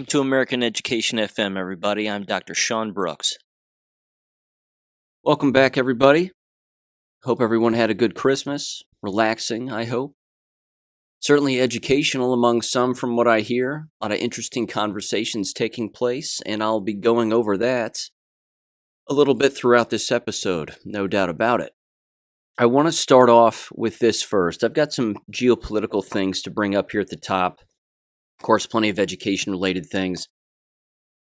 Welcome to American Education FM, everybody. I'm Dr. Sean Brooks. Welcome back, everybody. Hope everyone had a good Christmas. Relaxing, I hope. Certainly educational among some from what I hear. A lot of interesting conversations taking place, and I'll be going over that a little bit throughout this episode, no doubt about it. I want to start off with this first. I've got some geopolitical things to bring up here at the top. Of course, plenty of education-related things.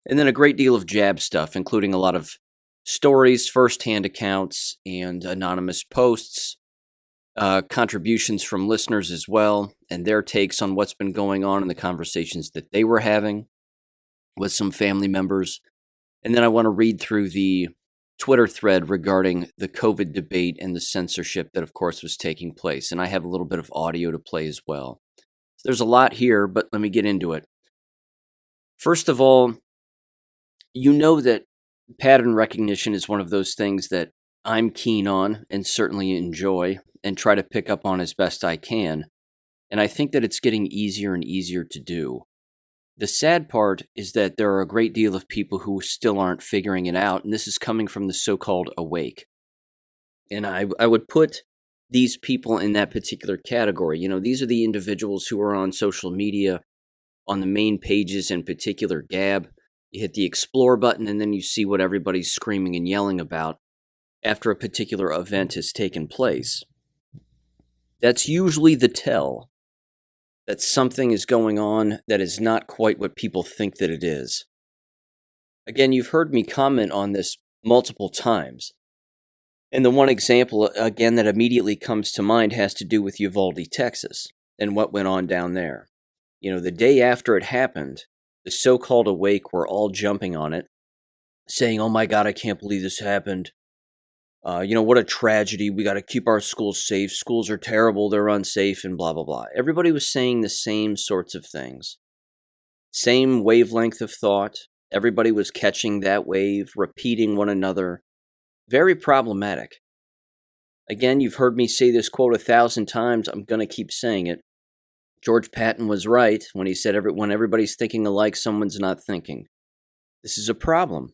And then a great deal of jab stuff, including a lot of stories, first-hand accounts, and anonymous posts, contributions from listeners as well, and their takes on what's been going on in the conversations that they were having with some family members. And then I want to read through the Twitter thread regarding the COVID debate and the censorship that, of course, was taking place. And I have a little bit of audio to play as well. There's a lot here, but let me get into it. First of all, you know that pattern recognition is one of those things that I'm keen on and certainly enjoy and try to pick up on as best I can. And I think that it's getting easier and easier to do. The sad part is that there are a great deal of people who still aren't figuring it out, and this is coming from the so-called awake. And I would put these people in that particular category. You know, these are the individuals who are on social media, on the main pages, in particular Gab. You hit the explore button and then you see what everybody's screaming and yelling about after a particular event has taken place. That's usually the tell that something is going on that is not quite what people think that it is. Again, you've heard me comment on this multiple times. And the one example, again, that immediately comes to mind has to do with Uvalde, Texas, and what went on down there. You know, the day after it happened, the so-called awake were all jumping on it, saying, "Oh my God, I can't believe this happened. What a tragedy. We got to keep our schools safe. Schools are terrible. They're unsafe," and blah, blah, blah. Everybody was saying the same sorts of things. Same wavelength of thought. Everybody was catching that wave, repeating one another. Very problematic. Again, you've heard me say this quote 1,000 times. I'm going to keep saying it. George Patton was right when he said when everybody's thinking alike, someone's not thinking. This is a problem.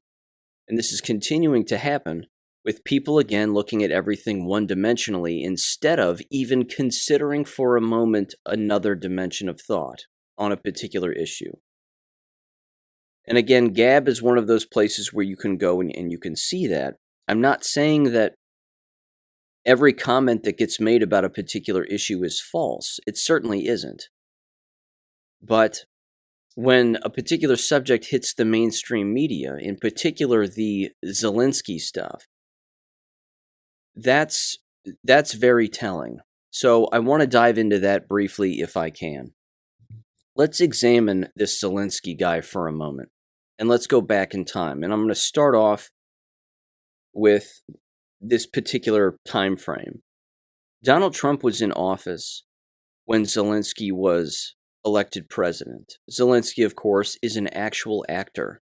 And this is continuing to happen with people, again, looking at everything one-dimensionally instead of even considering for a moment another dimension of thought on a particular issue. And again, Gab is one of those places where you can go and you can see that. I'm not saying that every comment that gets made about a particular issue is false. It certainly isn't. But when a particular subject hits the mainstream media, in particular the Zelensky stuff, that's very telling. So I want to dive into that briefly if I can. Let's examine this Zelensky guy for a moment. And let's go back in time. And I'm going to start off with this particular time frame. Donald Trump was in office when Zelensky was elected president. Zelensky, of course, is an actual actor.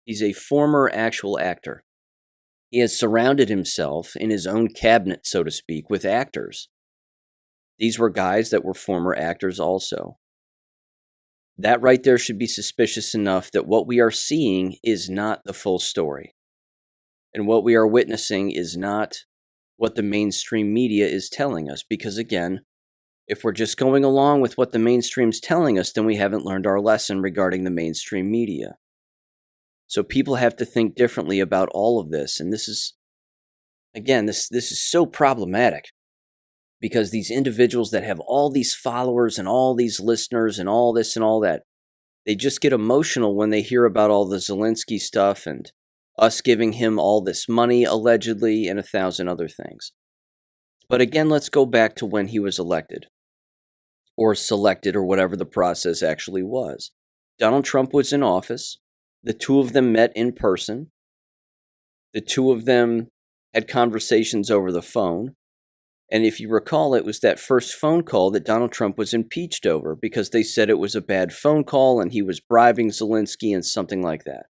He's a former actual actor. He has surrounded himself in his own cabinet, so to speak, with actors. These were guys that were former actors also. That right there should be suspicious enough that what we are seeing is not the full story. And what we are witnessing is not what the mainstream media is telling us. Because again, if we're just going along with what the mainstream's telling us, then we haven't learned our lesson regarding the mainstream media. So people have to think differently about all of this. And this is, again, this is so problematic. Because these individuals that have all these followers and all these listeners and all this and all that, they just get emotional when they hear about all the Zelensky stuff and us giving him all this money, allegedly, and 1,000 other things. But again, let's go back to when he was elected, or selected, or whatever the process actually was. Donald Trump was in office. The two of them met in person. The two of them had conversations over the phone. And if you recall, it was that first phone call that Donald Trump was impeached over because they said it was a bad phone call and he was bribing Zelensky and something like that.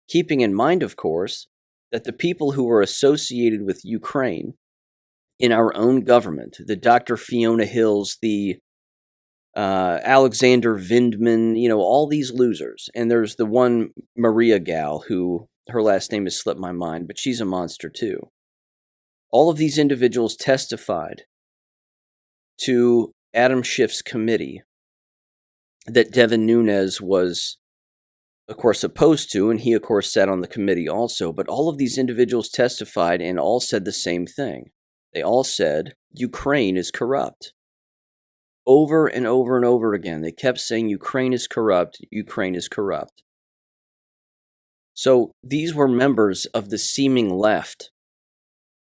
Keeping in mind, of course, that the people who were associated with Ukraine in our own government, the Dr. Fiona Hills, the Alexander Vindman, all these losers. And there's the one Maria gal who, her last name has slipped my mind, but she's a monster too. All of these individuals testified to Adam Schiff's committee that Devin Nunes was, of course, opposed to, and he, of course, sat on the committee also. But all of these individuals testified and all said the same thing. They all said, Ukraine is corrupt. Over and over and over again, they kept saying Ukraine is corrupt, Ukraine is corrupt. So these were members of the seeming left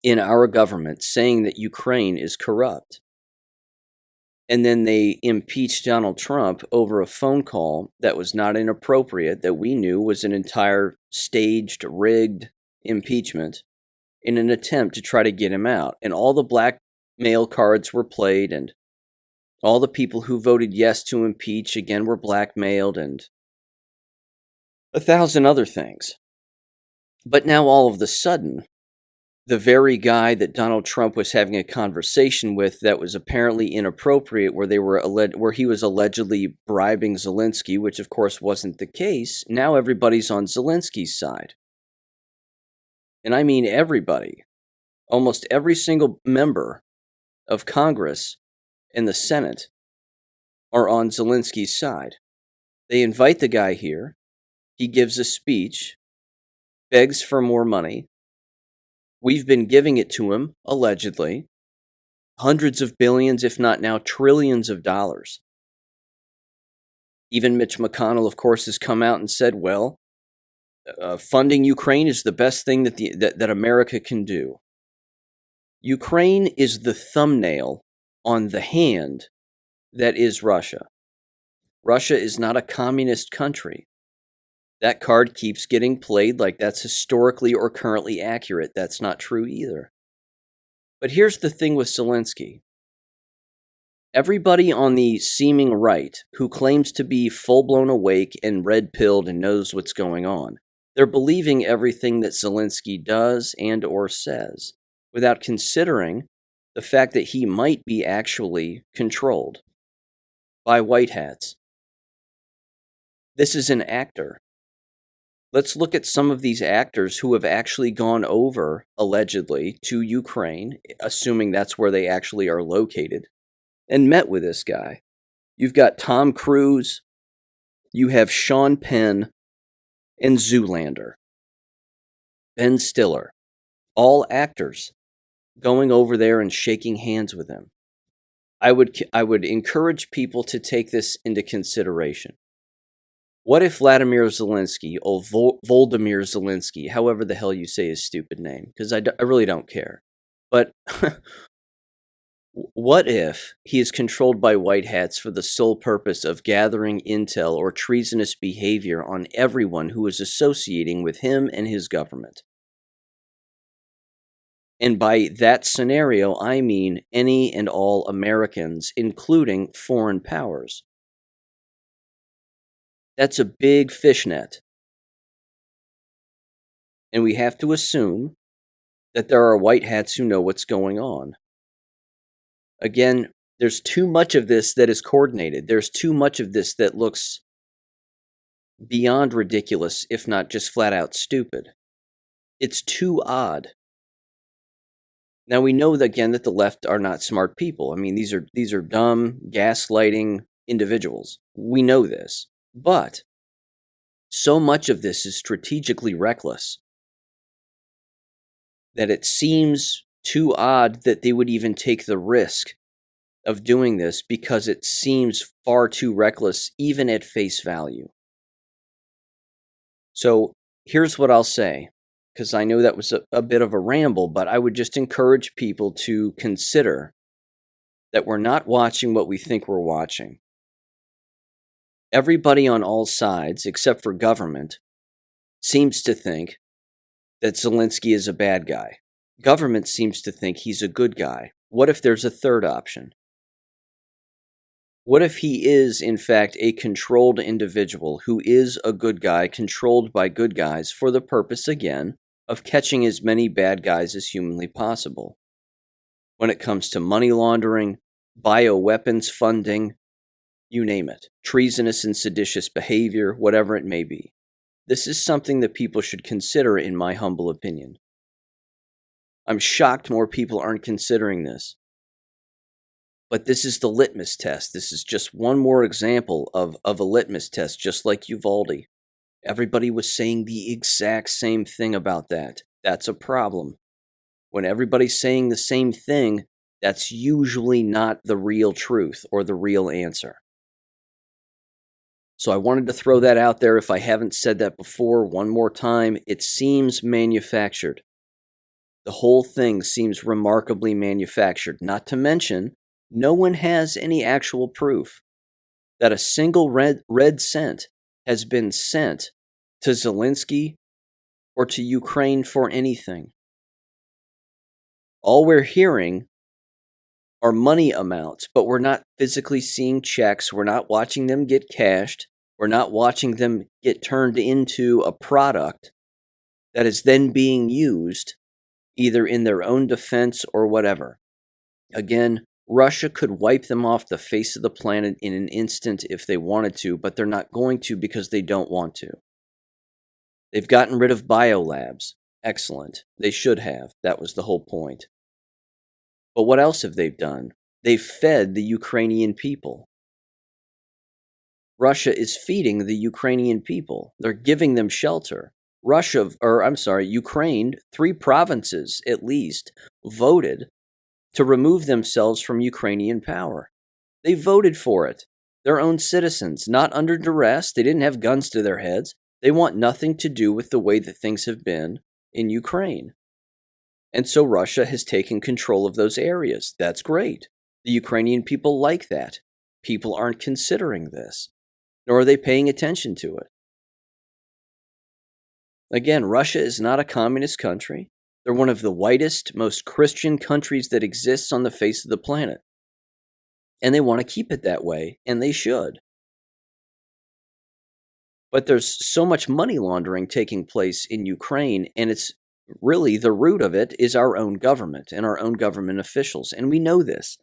in our government saying that Ukraine is corrupt. And then they impeached Donald Trump over a phone call that was not inappropriate, that we knew was an entire staged, rigged impeachment in an attempt to try to get him out. And all the blackmail cards were played, and all the people who voted yes to impeach, again, were blackmailed, and 1,000 other things. But now all of a sudden, the very guy that Donald Trump was having a conversation with that was apparently inappropriate, where he was allegedly bribing Zelensky, which of course wasn't the case, now everybody's on Zelensky's side. And I mean everybody. Almost every single member of Congress and the Senate are on Zelensky's side. They invite the guy here. He gives a speech, begs for more money. We've been giving it to him, allegedly, hundreds of billions, if not now trillions of dollars. Even Mitch McConnell, of course, has come out and said, well, funding Ukraine is the best thing that America can do. Ukraine is the thumbnail on the hand that is Russia. Russia is not a communist country. That card keeps getting played like that's historically or currently accurate. That's not true either. But here's the thing with Zelensky. Everybody on the seeming right who claims to be full-blown awake and red-pilled and knows what's going on, they're believing everything that Zelensky does and or says without considering the fact that he might be actually controlled by white hats. This is an actor. Let's look at some of these actors who have actually gone over, allegedly, to Ukraine, assuming that's where they actually are located, and met with this guy. You've got Tom Cruise, you have Sean Penn, and Zoolander. Ben Stiller. All actors going over there and shaking hands with him. I would encourage people to take this into consideration. What if Vladimir Zelensky, or Volodymyr Zelensky, however the hell you say his stupid name, because I really don't care, but what if he is controlled by white hats for the sole purpose of gathering intel or treasonous behavior on everyone who is associating with him and his government? And by that scenario, I mean any and all Americans, including foreign powers. That's a big fishnet. And we have to assume that there are white hats who know what's going on. Again, there's too much of this that is coordinated. There's too much of this that looks beyond ridiculous, if not just flat out stupid. It's too odd. Now we know that, again, that the left are not smart people. I mean, these are dumb, gaslighting individuals. We know this. But so much of this is strategically reckless that it seems too odd that they would even take the risk of doing this, because it seems far too reckless even at face value. So here's what I'll say, because I know that was a bit of a ramble, but I would just encourage people to consider that we're not watching what we think we're watching. Everybody on all sides, except for government, seems to think that Zelensky is a bad guy. Government seems to think he's a good guy. What if there's a third option? What if he is, in fact, a controlled individual who is a good guy, controlled by good guys, for the purpose, again, of catching as many bad guys as humanly possible? When it comes to money laundering, bioweapons funding, you name it, treasonous and seditious behavior, whatever it may be. This is something that people should consider, in my humble opinion. I'm shocked more people aren't considering this. But this is the litmus test. This is just one more example of a litmus test, just like Uvalde. Everybody was saying the exact same thing about that. That's a problem. When everybody's saying the same thing, that's usually not the real truth or the real answer. So I wanted to throw that out there if I haven't said that before one more time. It seems manufactured. The whole thing seems remarkably manufactured. Not to mention, no one has any actual proof that a single red cent has been sent to Zelensky or to Ukraine for anything. All we're hearing are money amounts, but we're not physically seeing checks. We're not watching them get cashed. We're not watching them get turned into a product that is then being used either in their own defense or whatever. Again, Russia could wipe them off the face of the planet in an instant if they wanted to, but they're not going to because they don't want to. They've gotten rid of biolabs. Excellent. They should have. That was the whole point. But what else have they done? They've fed the Ukrainian people. Russia is feeding the Ukrainian people. They're giving them shelter. Ukraine, 3 provinces at least, voted to remove themselves from Ukrainian power. They voted for it. Their own citizens, not under duress. They didn't have guns to their heads. They want nothing to do with the way that things have been in Ukraine. And so Russia has taken control of those areas. That's great. The Ukrainian people like that. People aren't considering this, nor are they paying attention to it. Again, Russia is not a communist country. They're one of the whitest, most Christian countries that exists on the face of the planet. And they want to keep it that way, and they should. But there's so much money laundering taking place in Ukraine, and it's really the root of it is our own government and our own government officials. And we know this.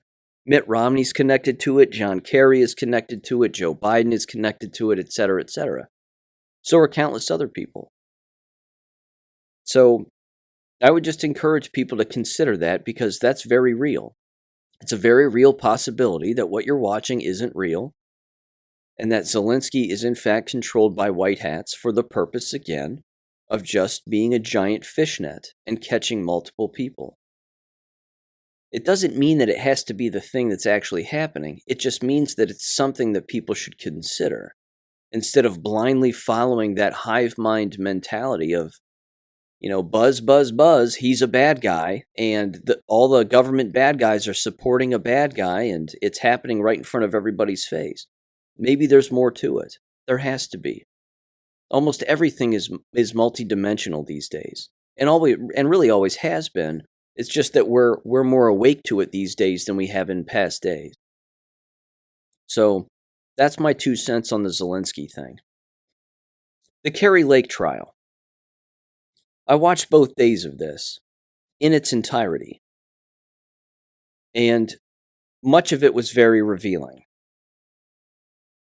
Mitt Romney's connected to it, John Kerry is connected to it, Joe Biden is connected to it, etc., etc. So are countless other people. So I would just encourage people to consider that because that's very real. It's a very real possibility that what you're watching isn't real and that Zelensky is in fact controlled by white hats for the purpose, again, of just being a giant fishnet and catching multiple people. It doesn't mean that it has to be the thing that's actually happening. It just means that it's something that people should consider instead of blindly following that hive mind mentality of, buzz, buzz, buzz, he's a bad guy, and all the government bad guys are supporting a bad guy, and it's happening right in front of everybody's face. Maybe there's more to it. There has to be. Almost everything is multidimensional these days, and really always has been. It's just that we're more awake to it these days than we have in past days. So that's my 2 cents on the Zelensky thing. The Kerry Lake trial. I watched both days of this in its entirety, and much of it was very revealing.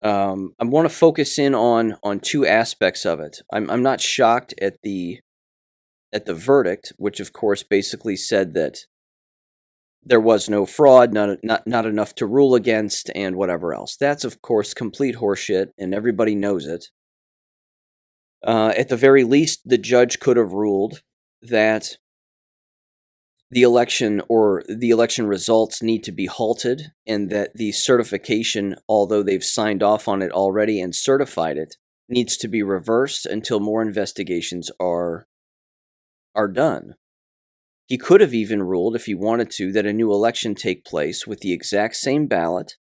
I want to focus in on 2 aspects of it. I'm not shocked at the verdict, which of course basically said that there was no fraud, not enough to rule against, and whatever else. That's of course complete horseshit, and everybody knows it. At the very least, the judge could have ruled that the election results need to be halted, and that the certification, although they've signed off on it already and certified it, needs to be reversed until more investigations are done. He could have even ruled, if he wanted to, that a new election take place with the exact same ballot,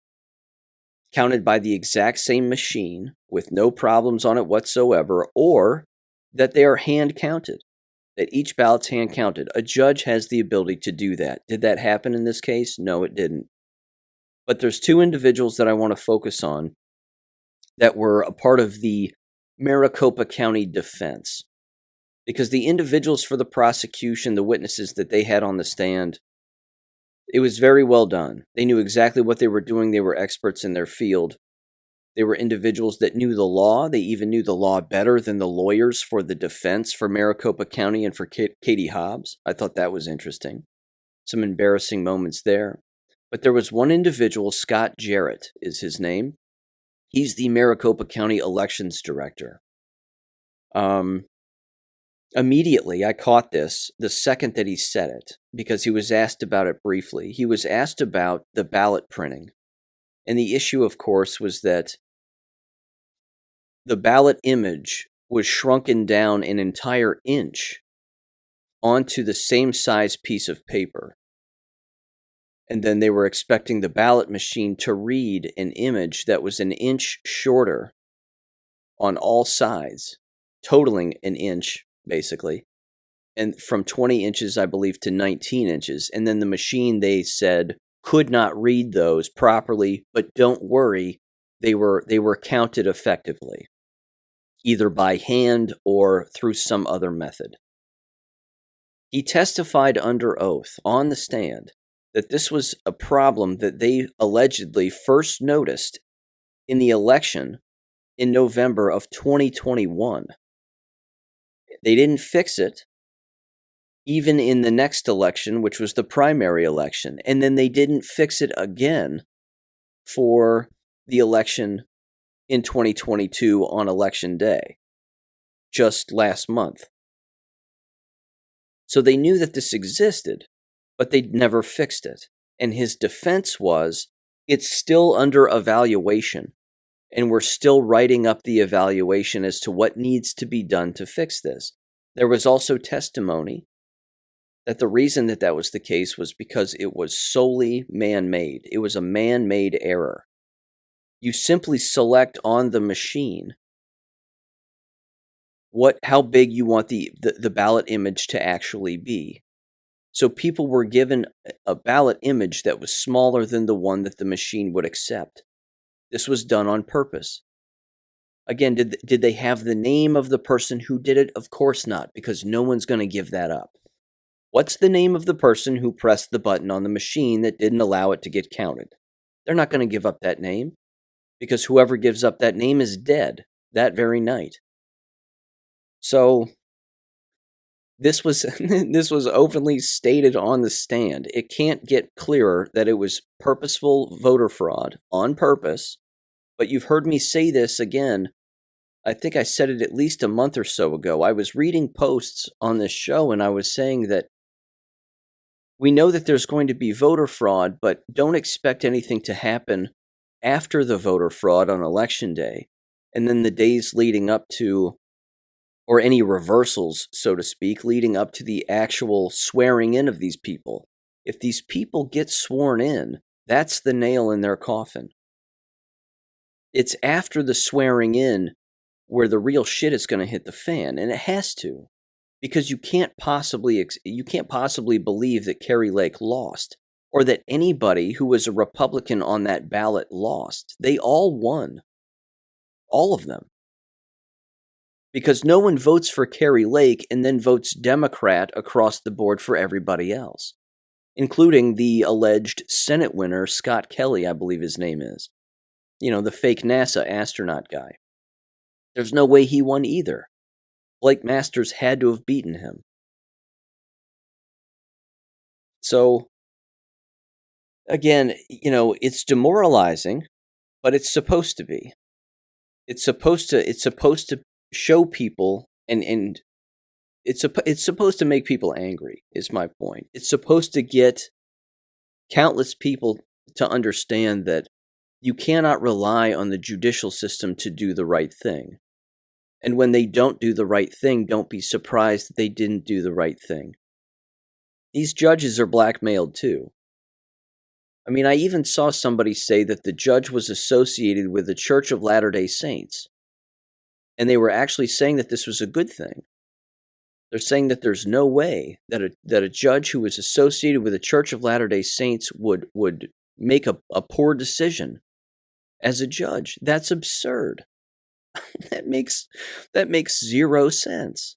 counted by the exact same machine, with no problems on it whatsoever, or that they are hand counted, that each ballot's hand counted. A judge has the ability to do that. Did that happen in this case? No, it didn't. But there's 2 individuals that I want to focus on that were a part of the Maricopa County defense. Because the individuals for the prosecution, the witnesses that they had on the stand, it was very well done. They knew exactly what they were doing. They were experts in their field. They were individuals that knew the law. They even knew the law better than the lawyers for the defense for Maricopa County and for Katie Hobbs. I thought that was interesting. Some embarrassing moments there. But there was one individual, Scott Jarrett is his name. He's the Maricopa County Elections Director. Immediately, I caught this the second that he said it, because he was asked about it briefly. He was asked about the ballot printing. And the issue, of course, was that the ballot image was shrunken down an entire inch onto the same size piece of paper. And then they were expecting the ballot machine to read an image that was an inch shorter on all sides, totaling an inch, basically, and from 20 inches, I believe, to 19 inches. And then the machine, they said, could not read those properly, but don't worry, they were counted effectively, either by hand or through some other method. He testified under oath on the stand that this was a problem that they allegedly first noticed in the election in November of 2021. They didn't fix it even in the next election, which was the primary election, and then they didn't fix it again for the election in 2022 on Election Day, just last month. So they knew that this existed, but they'd never fixed it. And his defense was, it's still under evaluation, and we're still writing up the evaluation as to what needs to be done to fix this. There was also testimony that the reason that that was the case was because it was solely man-made. It was a man-made error. You simply select on the machine how big you want the ballot image to actually be. So people were given a ballot image that was smaller than the one that the machine would accept. This was done on purpose. Again, did they have the name of the person who did it? Of course not, because no one's going to give that up. What's the name of the person who pressed the button on the machine that didn't allow it to get counted? They're not going to give up that name, because whoever gives up that name is dead that very night. So this was openly stated on the stand. It can't get clearer that it was purposeful voter fraud on purpose. But you've heard me say this again. I think I said it at least a month or so ago. I was reading posts on this show, and I was saying that we know that there's going to be voter fraud, but don't expect anything to happen after the voter fraud on Election Day, and then the days leading up to, or any reversals, so to speak, leading up to the actual swearing in of these people. If these people get sworn in, that's the nail in their coffin. It's after the swearing in where the real shit is going to hit the fan, and it has to, because you can't possibly believe that Kari Lake lost, or that anybody who was a Republican on that ballot lost. They all won, all of them, because no one votes for Kari Lake and then votes Democrat across the board for everybody else, including the alleged Senate winner, Scott Kelly, I believe his name is. You know, the fake NASA astronaut guy. There's no way he won either. Blake Masters had to have beaten him. So, again, it's demoralizing, but it's supposed to be. It's supposed to show people, and it's supposed to make people angry, is my point. It's supposed to get countless people to understand that you cannot rely on the judicial system to do the right thing. And when they don't do the right thing, don't be surprised that they didn't do the right thing. These judges are blackmailed too. I mean, I even saw somebody say that the judge was associated with the Church of Latter-day Saints. And they were actually saying that this was a good thing. They're saying that there's no way that a judge who was associated with the Church of Latter-day Saints would make a poor decision as a judge. That's absurd. That makes zero sense.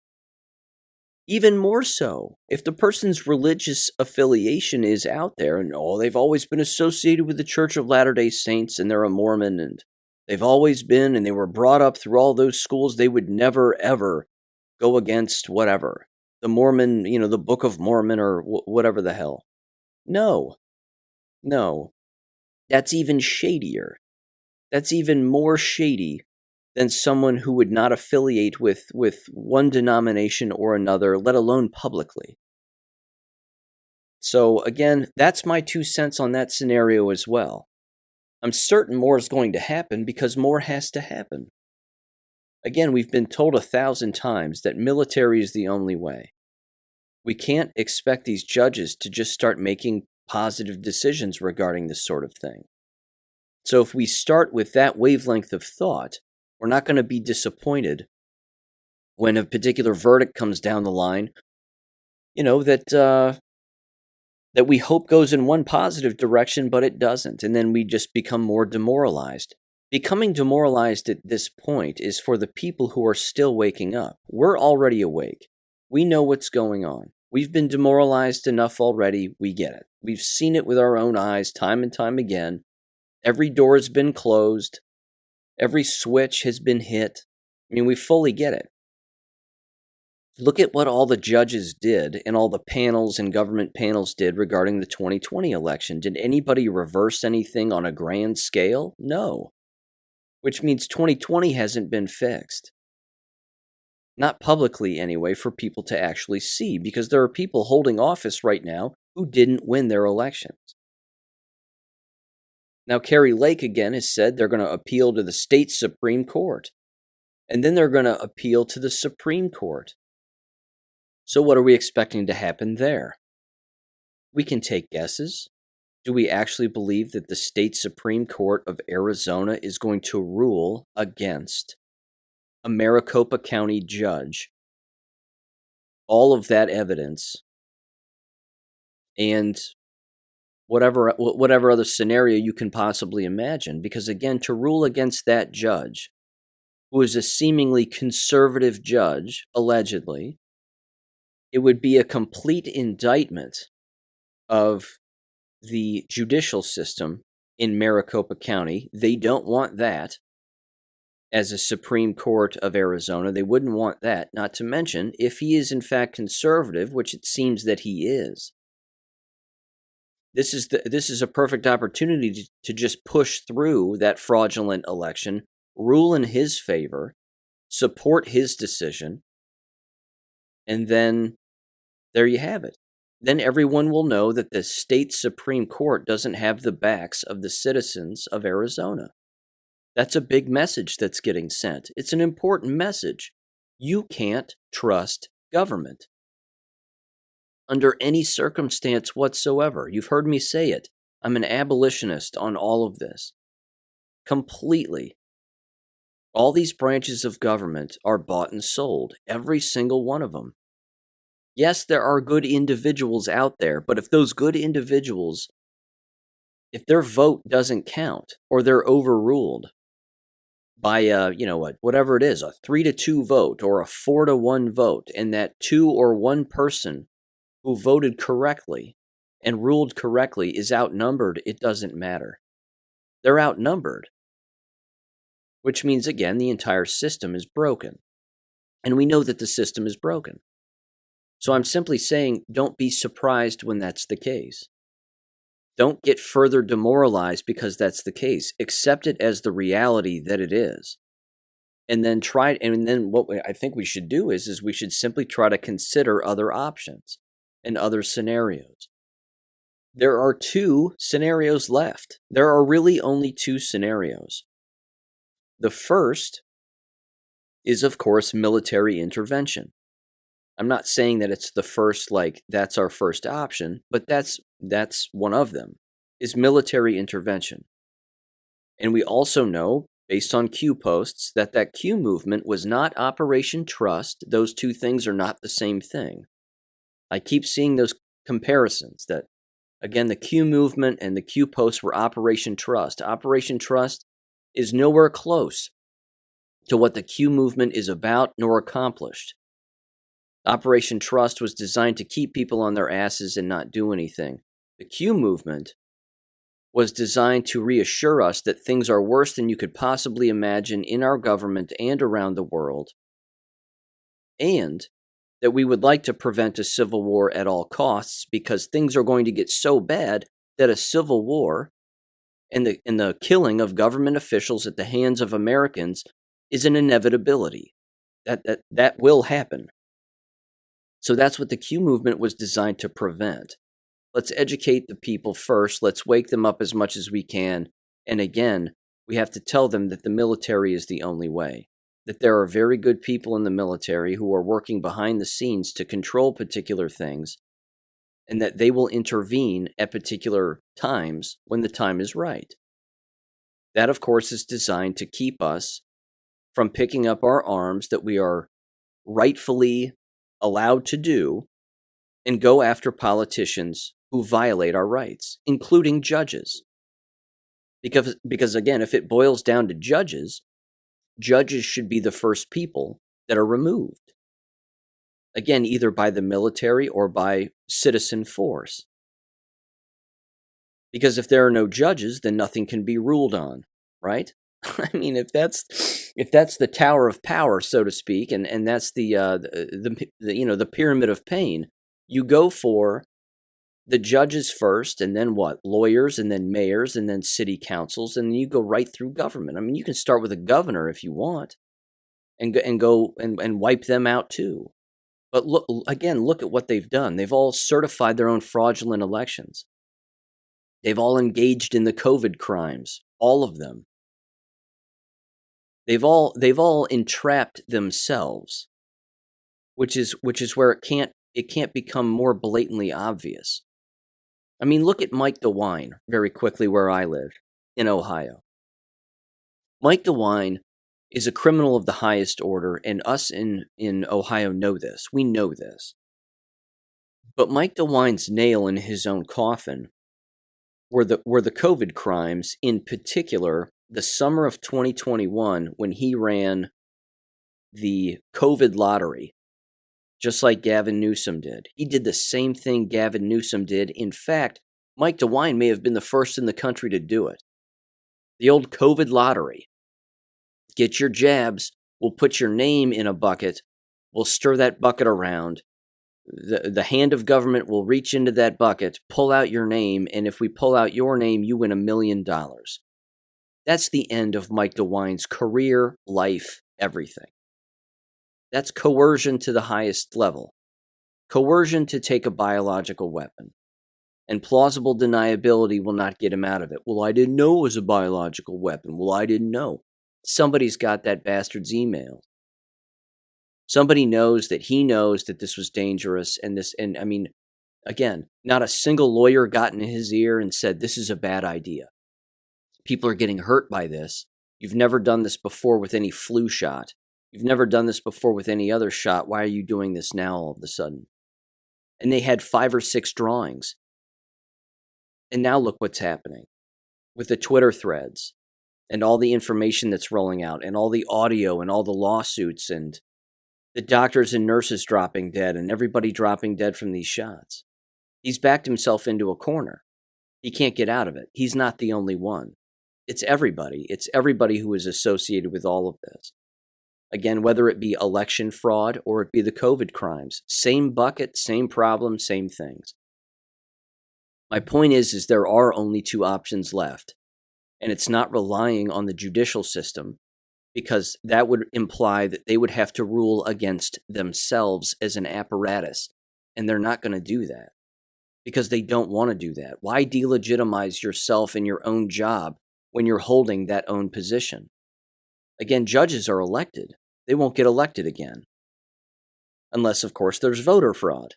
Even more so, if the person's religious affiliation is out there and they've always been associated with the Church of Latter-day Saints and they're a Mormon, and They've always been, and they were brought up through all those schools. They would never, ever go against whatever. The Mormon, the Book of Mormon or whatever the hell. No, no. That's even shadier. That's even more shady than someone who would not affiliate with one denomination or another, let alone publicly. So again, that's my 2 cents on that scenario as well. I'm certain more is going to happen because more has to happen. Again, we've been told 1,000 times that military is the only way. We can't expect these judges to just start making positive decisions regarding this sort of thing. So if we start with that wavelength of thought, we're not going to be disappointed when a particular verdict comes down the line, that we hope goes in one positive direction, but it doesn't. And then we just become more demoralized. Becoming demoralized at this point is for the people who are still waking up. We're already awake. We know what's going on. We've been demoralized enough already. We get it. We've seen it with our own eyes time and time again. Every door has been closed. Every switch has been hit. I mean, we fully get it. Look at what all the judges did and all the panels and government panels did regarding the 2020 election. Did anybody reverse anything on a grand scale? No. Which means 2020 hasn't been fixed. Not publicly, anyway, for people to actually see, because there are people holding office right now who didn't win their elections. Now, Kari Lake again has said they're going to appeal to the state Supreme Court. And then they're going to appeal to the Supreme Court. So what are we expecting to happen there? We can take guesses. Do we actually believe that the state Supreme Court of Arizona is going to rule against a Maricopa County judge? All of that evidence and whatever other scenario you can possibly imagine. Because again, to rule against that judge, who is a seemingly conservative judge, allegedly, it would be a complete indictment of the judicial system in Maricopa County. They don't want that as a Supreme Court of Arizona. They wouldn't want that, not to mention, if he is in fact conservative, which it seems that he is, this is a perfect opportunity to just push through that fraudulent election, rule in his favor, support his decision, and then there you have it. Then everyone will know that the state Supreme Court doesn't have the backs of the citizens of Arizona. That's a big message that's getting sent. It's an important message. You can't trust government under any circumstance whatsoever. You've heard me say it. I'm an abolitionist on all of this. Completely. All these branches of government are bought and sold. Every single one of them. Yes, there are good individuals out there, but if those good individuals, if their vote doesn't count, or they're overruled by whatever it is, a 3-2 vote or a 4-1 vote, and that 2 or 1 person who voted correctly and ruled correctly is outnumbered, it doesn't matter. They're outnumbered. Which means, again, the entire system is broken. And we know that the system is broken. So I'm simply saying, don't be surprised when that's the case. Don't get further demoralized because that's the case. Accept it as the reality that it is. And then what I think we should do is we should simply try to consider other options and other scenarios. There are 2 scenarios left. There are really only 2 scenarios. The first is, of course, military intervention. I'm not saying that it's the first, that's our first option, but that's one of them, is military intervention. And we also know, based on Q posts, that Q movement was not Operation Trust. Those 2 things are not the same thing. I keep seeing those comparisons that, again, the Q movement and the Q posts were Operation Trust. Operation Trust is nowhere close to what the Q movement is about nor accomplished. Operation Trust was designed to keep people on their asses and not do anything. The Q movement was designed to reassure us that things are worse than you could possibly imagine in our government and around the world, and that we would like to prevent a civil war at all costs because things are going to get so bad that a civil war and the killing of government officials at the hands of Americans is an inevitability. That will happen. So that's what the Q movement was designed to prevent. Let's educate the people first. Let's wake them up as much as we can. And again, we have to tell them that the military is the only way. That there are very good people in the military who are working behind the scenes to control particular things, and that they will intervene at particular times when the time is right. That, of course, is designed to keep us from picking up our arms that we are rightfully allowed to do and go after politicians who violate our rights, including judges. Because again, if it boils down to judges should be the first people that are removed. Again, either by the military or by citizen force. Because if there are no judges, then nothing can be ruled on, right? I mean, if that's the tower of power, so to speak, and that's the pyramid of pain, you go for the judges first, and then what? Lawyers, and then mayors, and then city councils, and then you go right through government. I mean, you can start with a governor if you want, and go and wipe them out too. But look at what they've done. They've all certified their own fraudulent elections. They've all engaged in the COVID crimes, all of them. They've all entrapped themselves, which is where it can't become more blatantly obvious. I mean, look at Mike DeWine very quickly where I live, in Ohio. Mike DeWine is a criminal of the highest order, and us in Ohio know this. We know this. But Mike DeWine's nail in his own coffin were the COVID crimes, in particular, the summer of 2021 when he ran the COVID lottery. Just like Gavin Newsom did. He did the same thing Gavin Newsom did. In fact, Mike DeWine may have been the first in the country to do it. The old COVID lottery. Get your jabs. We'll put your name in a bucket. We'll stir that bucket around. The hand of government will reach into that bucket, pull out your name, and if we pull out your name, you win $1 million. That's the end of Mike DeWine's career, life, everything. That's coercion to the highest level. Coercion to take a biological weapon. And plausible deniability will not get him out of it. Well, I didn't know it was a biological weapon. Well, I didn't know. Somebody's got that bastard's email. Somebody knows that he knows that this was dangerous, and I mean, again, not a single lawyer got in his ear and said, this is a bad idea. People are getting hurt by this. You've never done this before with any flu shot. You've never done this before with any other shot. Why are you doing this now all of a sudden? And they had 5 or 6 drawings. And now look what's happening with the Twitter threads and all the information that's rolling out and all the audio and all the lawsuits and the doctors and nurses dropping dead and everybody dropping dead from these shots. He's backed himself into a corner. He can't get out of it. He's not the only one. It's everybody. It's everybody who is associated with all of this. Again, whether it be election fraud or it be the COVID crimes, same bucket, same problem, same things. My point is there are only 2 options left, and it's not relying on the judicial system, because that would imply that they would have to rule against themselves as an apparatus, and they're not going to do that because they don't want to do that. Why delegitimize yourself in your own job when you're holding that own position? Again, judges are elected. They won't get elected again. Unless, of course, there's voter fraud,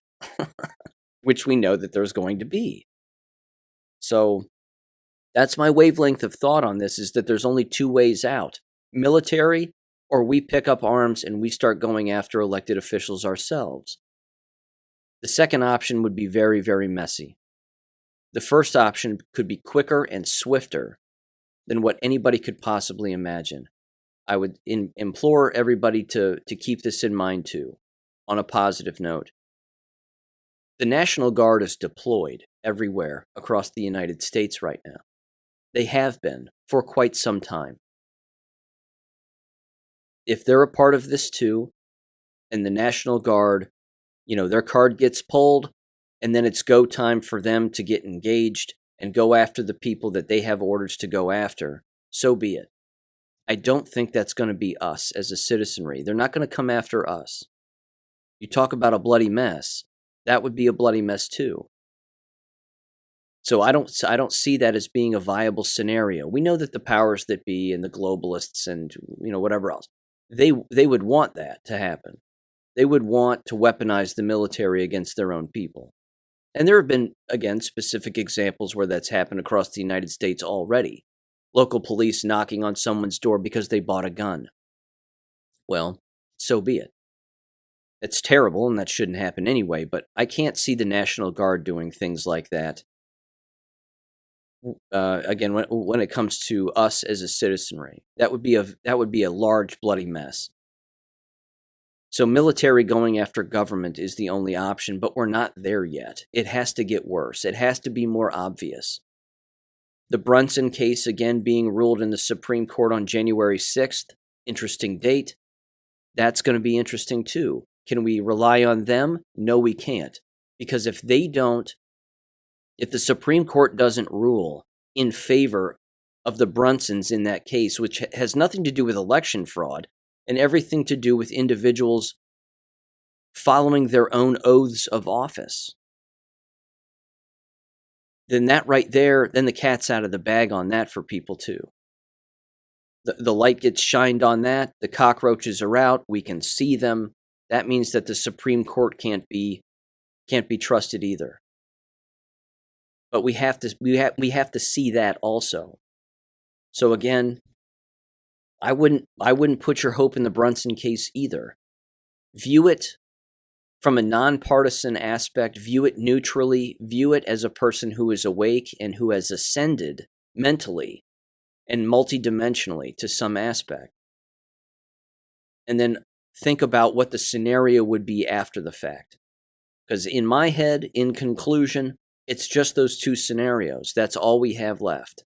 which we know that there's going to be. So that's my wavelength of thought on this, is that there's only 2 ways out. Military, or we pick up arms and we start going after elected officials ourselves. The second option would be very, very messy. The first option could be quicker and swifter than what anybody could possibly imagine. I would implore everybody to keep this in mind too, on a positive note. The National Guard is deployed everywhere across the United States right now. They have been for quite some time. If they're a part of this too, and the National Guard, their card gets pulled, and then it's go time for them to get engaged and go after the people that they have orders to go after, so be it. I don't think that's going to be us as a citizenry. They're not going to come after us. You talk about a bloody mess. That would be a bloody mess too. So I don't see that as being a viable scenario. We know that the powers that be and the globalists and whatever else, they would want that to happen. They would want to weaponize the military against their own people. And there have been, again, specific examples where that's happened across the United States already. Local police knocking on someone's door because they bought a gun. Well, so be it. It's terrible, and that shouldn't happen anyway, but I can't see the National Guard doing things like that. Again, when it comes to us as a citizenry, that would be a large bloody mess. So military going after government is the only option, but we're not there yet. It has to get worse. It has to be more obvious. The Brunson case, again, being ruled in the Supreme Court on January 6th. Interesting date. That's going to be interesting too. Can we rely on them? No, we can't. Because if the Supreme Court doesn't rule in favor of the Brunsons in that case, which has nothing to do with election fraud and everything to do with individuals following their own oaths of office, then that right there, then the cat's out of the bag on that for people too. The light gets shined on that. The cockroaches are out. We can see them. That means that the Supreme Court can't be trusted either. But we have to see that also. So again, I wouldn't put your hope in the Brunson case either. View it from a nonpartisan aspect, view it neutrally, view it as a person who is awake and who has ascended mentally and multidimensionally to some aspect. And then think about what the scenario would be after the fact. Because in my head, in conclusion, it's just those two scenarios. That's all we have left.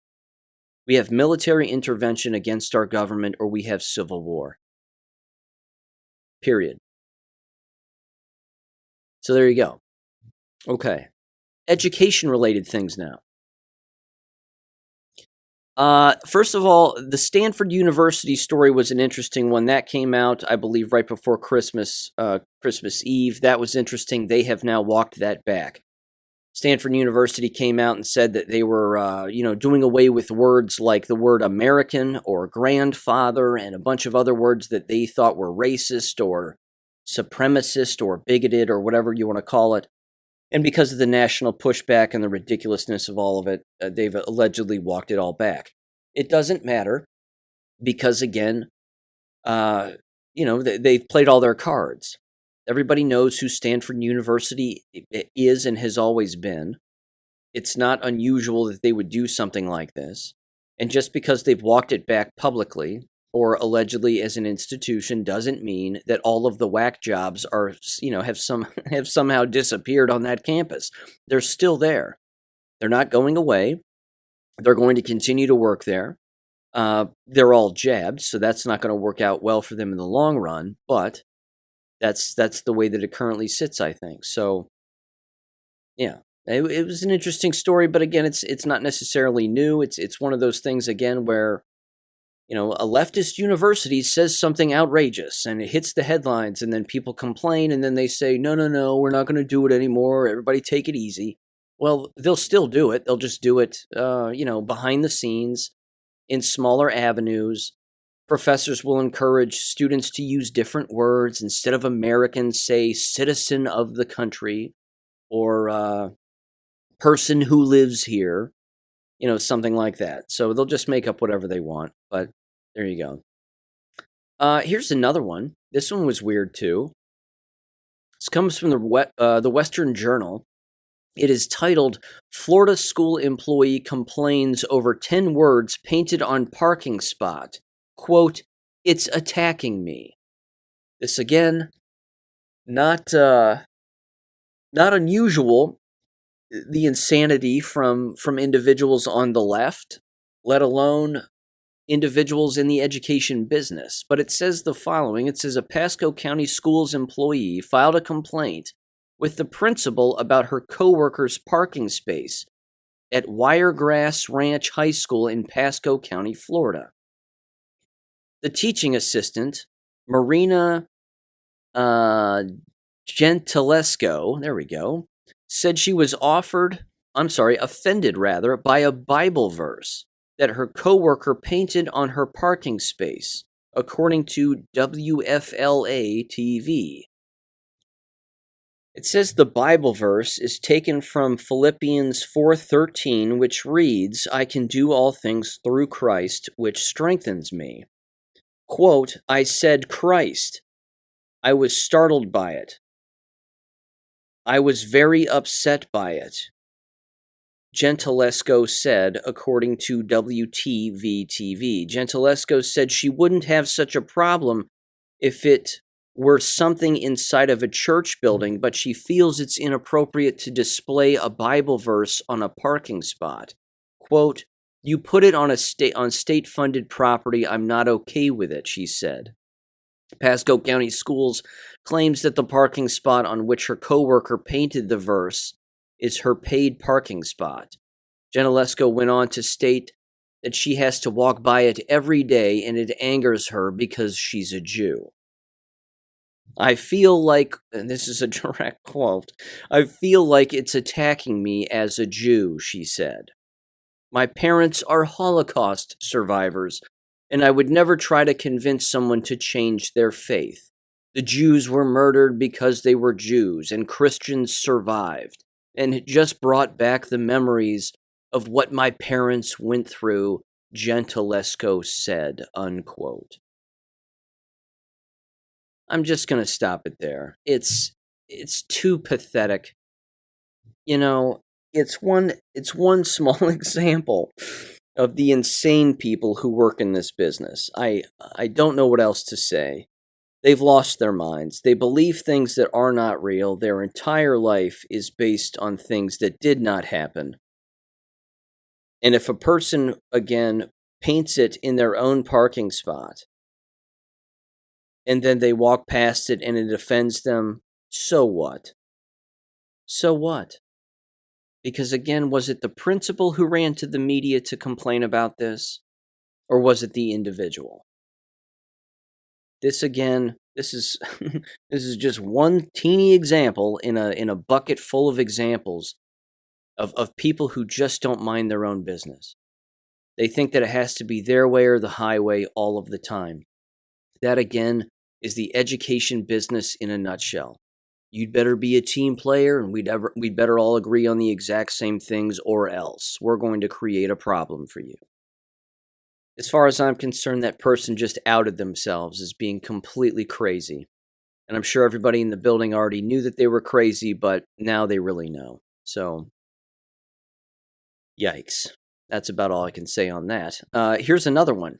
We have military intervention against our government, or we have civil war. Period. So there you go. Okay. Education-related things now. First of all, the Stanford University story was an interesting one. That came out, I believe, right before Christmas Eve. That was interesting. They have now walked that back. Stanford University came out and said that they were, doing away with words like the word American or grandfather and a bunch of other words that they thought were racist or supremacist or bigoted or whatever you want to call it. And because of the national pushback and the ridiculousness of all of it, they've allegedly walked it all back. It doesn't matter because, again, they've played all their cards. Everybody knows who Stanford University is and has always been. It's not unusual that they would do something like this. And just because they've walked it back publicly or allegedly as an institution doesn't mean that all of the whack jobs are, have somehow disappeared on that campus. They're still there. They're not going away. They're going to continue to work there. They're all jabbed, so that's not going to work out well for them in the long run, but that's the way that it currently sits, I think. So, yeah, it was an interesting story, but again, it's not necessarily new. It's one of those things, again, where a leftist university says something outrageous and it hits the headlines and then people complain and then they say, no, we're not going to do it anymore. Everybody take it easy. Well, they'll still do it. They'll just do it, behind the scenes in smaller avenues. Professors will encourage students to use different words. Instead of American, say citizen of the country or person who lives here, something like that. So they'll just make up whatever they want, but there you go. Here's another one. This one was weird too. This comes from the Western Journal. It is titled, Florida School Employee Complains Over 10 Words Painted on Parking Spot. Quote, it's attacking me. This again, not unusual, the insanity from individuals on the left. let alone individuals in the education business. But it says the following. It says a Pasco County Schools employee filed a complaint with the principal about her coworker's parking space at Wiregrass Ranch High School in Pasco County, Florida. The teaching assistant, Marina Gentilesco, there we go, said she was offended by a Bible verse that her coworker painted on her parking space, according to WFLA TV. It says the Bible verse is taken from Philippians 4:13, which reads, "I can do all things through Christ, which strengthens me." Quote, "I said Christ. I was startled by it. I was very upset by it," Gentilesco said, according to WTV-TV. Gentilesco said she wouldn't have such a problem if it were something inside of a church building, but she feels it's inappropriate to display a Bible verse on a parking spot. Quote, "You put it on state-funded property, I'm not okay with it," she said. Pasco County Schools claims that the parking spot on which her coworker painted the verse is her paid parking spot. Gentilesco went on to state that she has to walk by it every day and it angers her because she's a Jew. "I feel like," and this is a direct quote, "I feel like it's attacking me as a Jew," she said. "My parents are Holocaust survivors, and I would never try to convince someone to change their faith. The Jews were murdered because they were Jews, and Christians survived, and it just brought back the memories of what my parents went through," Gentilesco said, unquote. I'm just going to stop it there. It's too pathetic. You know, it's one small example of the insane people who work in this business. I don't know what else to say. They've lost their minds. They believe things that are not real. Their entire life is based on things that did not happen. And if a person, again, paints it in their own parking spot, and then they walk past it and it offends them, so what? So what? Because again, was it the principal who ran to the media to complain about this? Or was it the individual? This again, this is this is just one teeny example in a bucket full of examples of people who just don't mind their own business. They think that it has to be their way or the highway all of the time. That, again, is the education business in a nutshell. You'd better be a team player, and we'd better all agree on the exact same things, or else we're going to create a problem for you. As far as I'm concerned, that person just outed themselves as being completely crazy. And I'm sure everybody in the building already knew that they were crazy, but now they really know. So, yikes. That's about all I can say on that. Here's another one.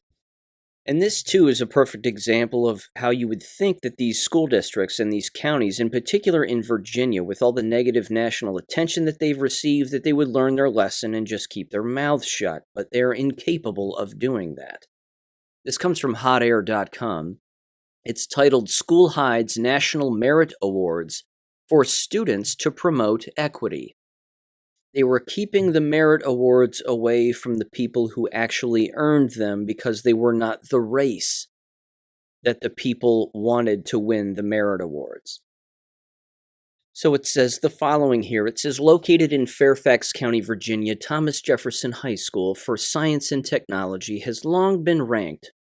And this, too, is a perfect example of how you would think that these school districts and these counties, in particular in Virginia, with all the negative national attention that they've received, that they would learn their lesson and just keep their mouths shut, but they're incapable of doing that. This comes from hotair.com. It's titled "School Hides National Merit Awards for Students to Promote Equity." They were keeping the merit awards away from the people who actually earned them because they were not the race that the people wanted to win the merit awards. So it says the following here. It says, located in Fairfax County, Virginia, Thomas Jefferson High School for Science and Technology has long been ranked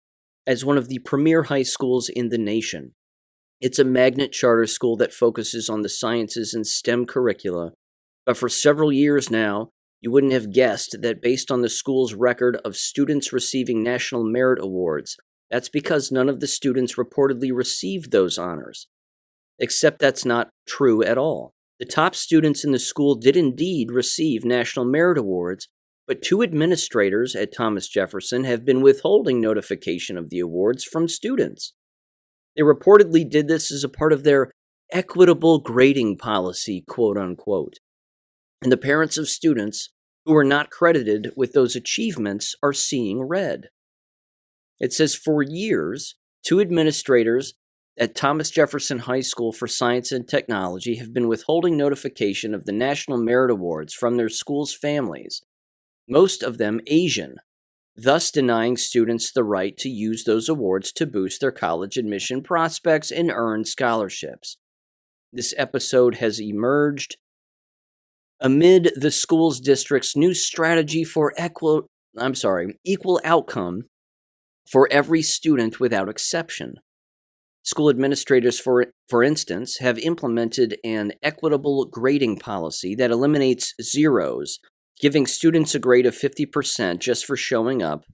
as one of the premier high schools in the nation. It's a magnet charter school that focuses on the sciences and STEM curricula. But for several years now, you wouldn't have guessed that based on the school's record of students receiving national merit awards, that's because none of the students reportedly received those honors. Except that's not true at all. The top students in the school did indeed receive national merit awards, but 2 administrators at Thomas Jefferson have been withholding notification of the awards from students. They reportedly did this as a part of their equitable grading policy, quote unquote. And the parents of students who are not credited with those achievements are seeing red. It says for years, 2 administrators at Thomas Jefferson High School for Science and Technology have been withholding notification of the National Merit Awards from their schools' families, most of them Asian, thus denying students the right to use those awards to boost their college admission prospects and earn scholarships. This episode has emerged amid the school's district's new strategy for equal outcome for every student without exception. School administrators, for instance, have implemented an equitable grading policy that eliminates zeros, giving students a grade of 50% just for showing up,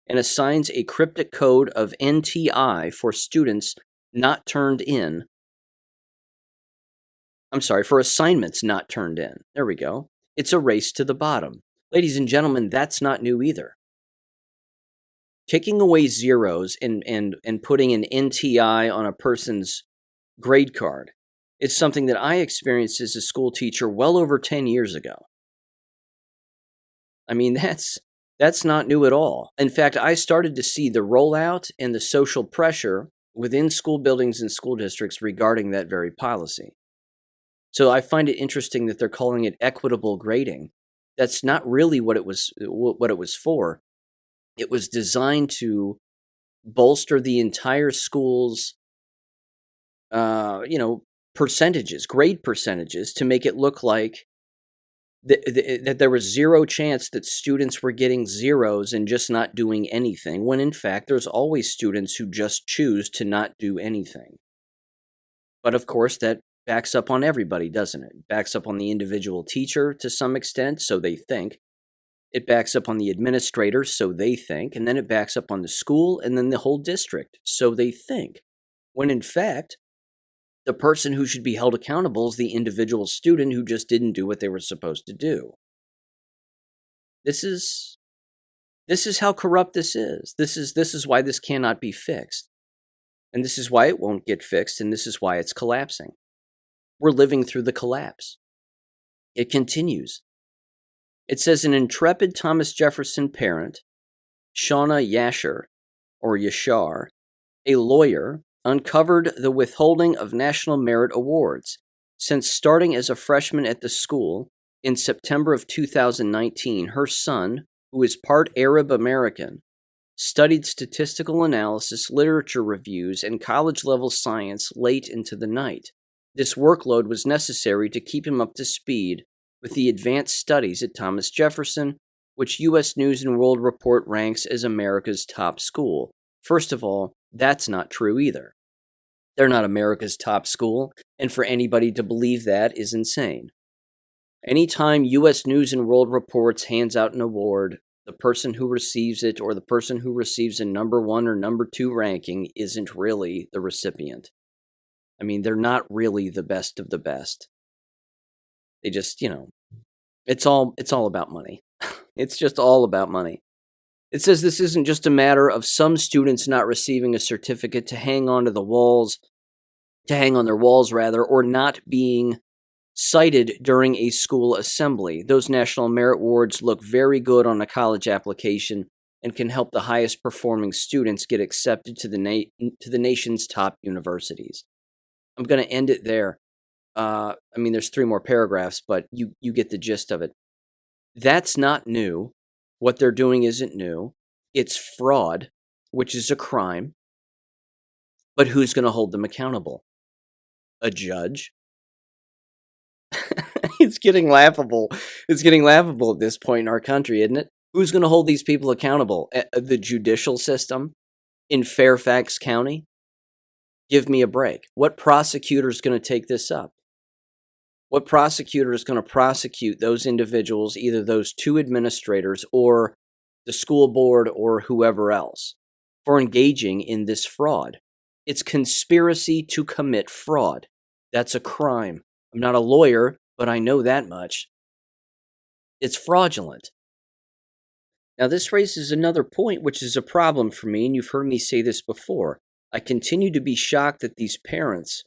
and assigns a cryptic code of NTI for students not turned in. For assignments not turned in. There we go. It's a race to the bottom. Ladies and gentlemen, that's not new either. Taking away zeros and putting an NTI on a person's grade card is something that I experienced as a school teacher well over 10 years ago. I mean, that's not new at all. In fact, I started to see the rollout and the social pressure within school buildings and school districts regarding that very policy. So I find it interesting that they're calling it equitable grading. That's not really what it was for. It was designed to bolster the entire school's, percentages, grade percentages, to make it look like that there was zero chance that students were getting zeros and just not doing anything, when in fact there's always students who just choose to not do anything. But of course, that backs up on everybody, doesn't it? It backs up on the individual teacher to some extent, so they think. It backs up on the administrator, so they think. And then it backs up on the school and then the whole district, so they think. When in fact, the person who should be held accountable is the individual student who just didn't do what they were supposed to do. This is how corrupt this is. This is why this cannot be fixed. And this is why it won't get fixed, and this is why it's collapsing. We're living through the collapse. It continues. It says an intrepid Thomas Jefferson parent, Shauna Yashar, a lawyer, uncovered the withholding of National Merit Awards. Since starting as a freshman at the school in September of 2019, her son, who is part Arab American, studied statistical analysis, literature reviews, and college-level science late into the night. This workload was necessary to keep him up to speed with the advanced studies at Thomas Jefferson, which U.S. News & World Report ranks as America's top school. First of all, that's not true either. They're not America's top school, and for anybody to believe that is insane. Anytime U.S. News & World Reports hands out an award, the person who receives it or the person who receives a number 1 or number 2 ranking isn't really the recipient. I mean, they're not really the best of the best. They just, it's all about money. It's just all about money. It says this isn't just a matter of some students not receiving a certificate to hang on their walls, or not being cited during a school assembly. Those National Merit Awards look very good on a college application and can help the highest performing students get accepted to the nation's top universities. I'm going to end it there. There's 3 more paragraphs, but you get the gist of it. That's not new. What they're doing isn't new. It's fraud, which is a crime. But who's going to hold them accountable? A judge? It's getting laughable. It's getting laughable at this point in our country, isn't it? Who's going to hold these people accountable? The judicial system in Fairfax County? Give me a break. What prosecutor is going to take this up? What prosecutor is going to prosecute those individuals, either those 2 administrators or the school board or whoever else, for engaging in this fraud? It's conspiracy to commit fraud. That's a crime. I'm not a lawyer, but I know that much. It's fraudulent. Now, this raises another point, which is a problem for me, and you've heard me say this before. I continue to be shocked that these parents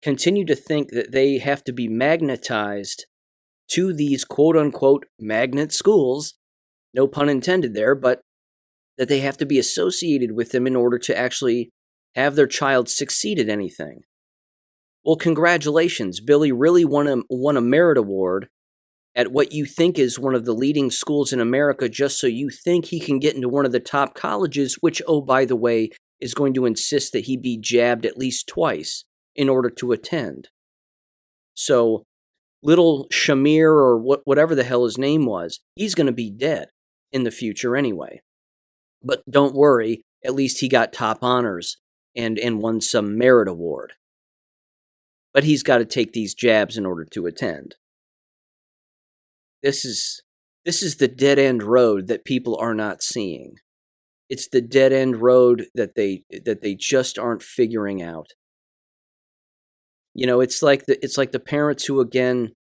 continue to think that they have to be magnetized to these quote-unquote magnet schools, no pun intended there, but that they have to be associated with them in order to actually have their child succeed at anything. Well, congratulations. Billy really won a merit award at what you think is one of the leading schools in America just so you think he can get into one of the top colleges, which, oh, by the way, is going to insist that he be jabbed at least twice in order to attend. So little Shamir, or whatever the hell his name was, he's going to be dead in the future anyway. But don't worry, at least he got top honors and won some merit award. But he's got to take these jabs in order to attend. This is the dead-end road that people are not seeing. It's the dead-end road that they just aren't figuring out. You know, it's like the parents who, again,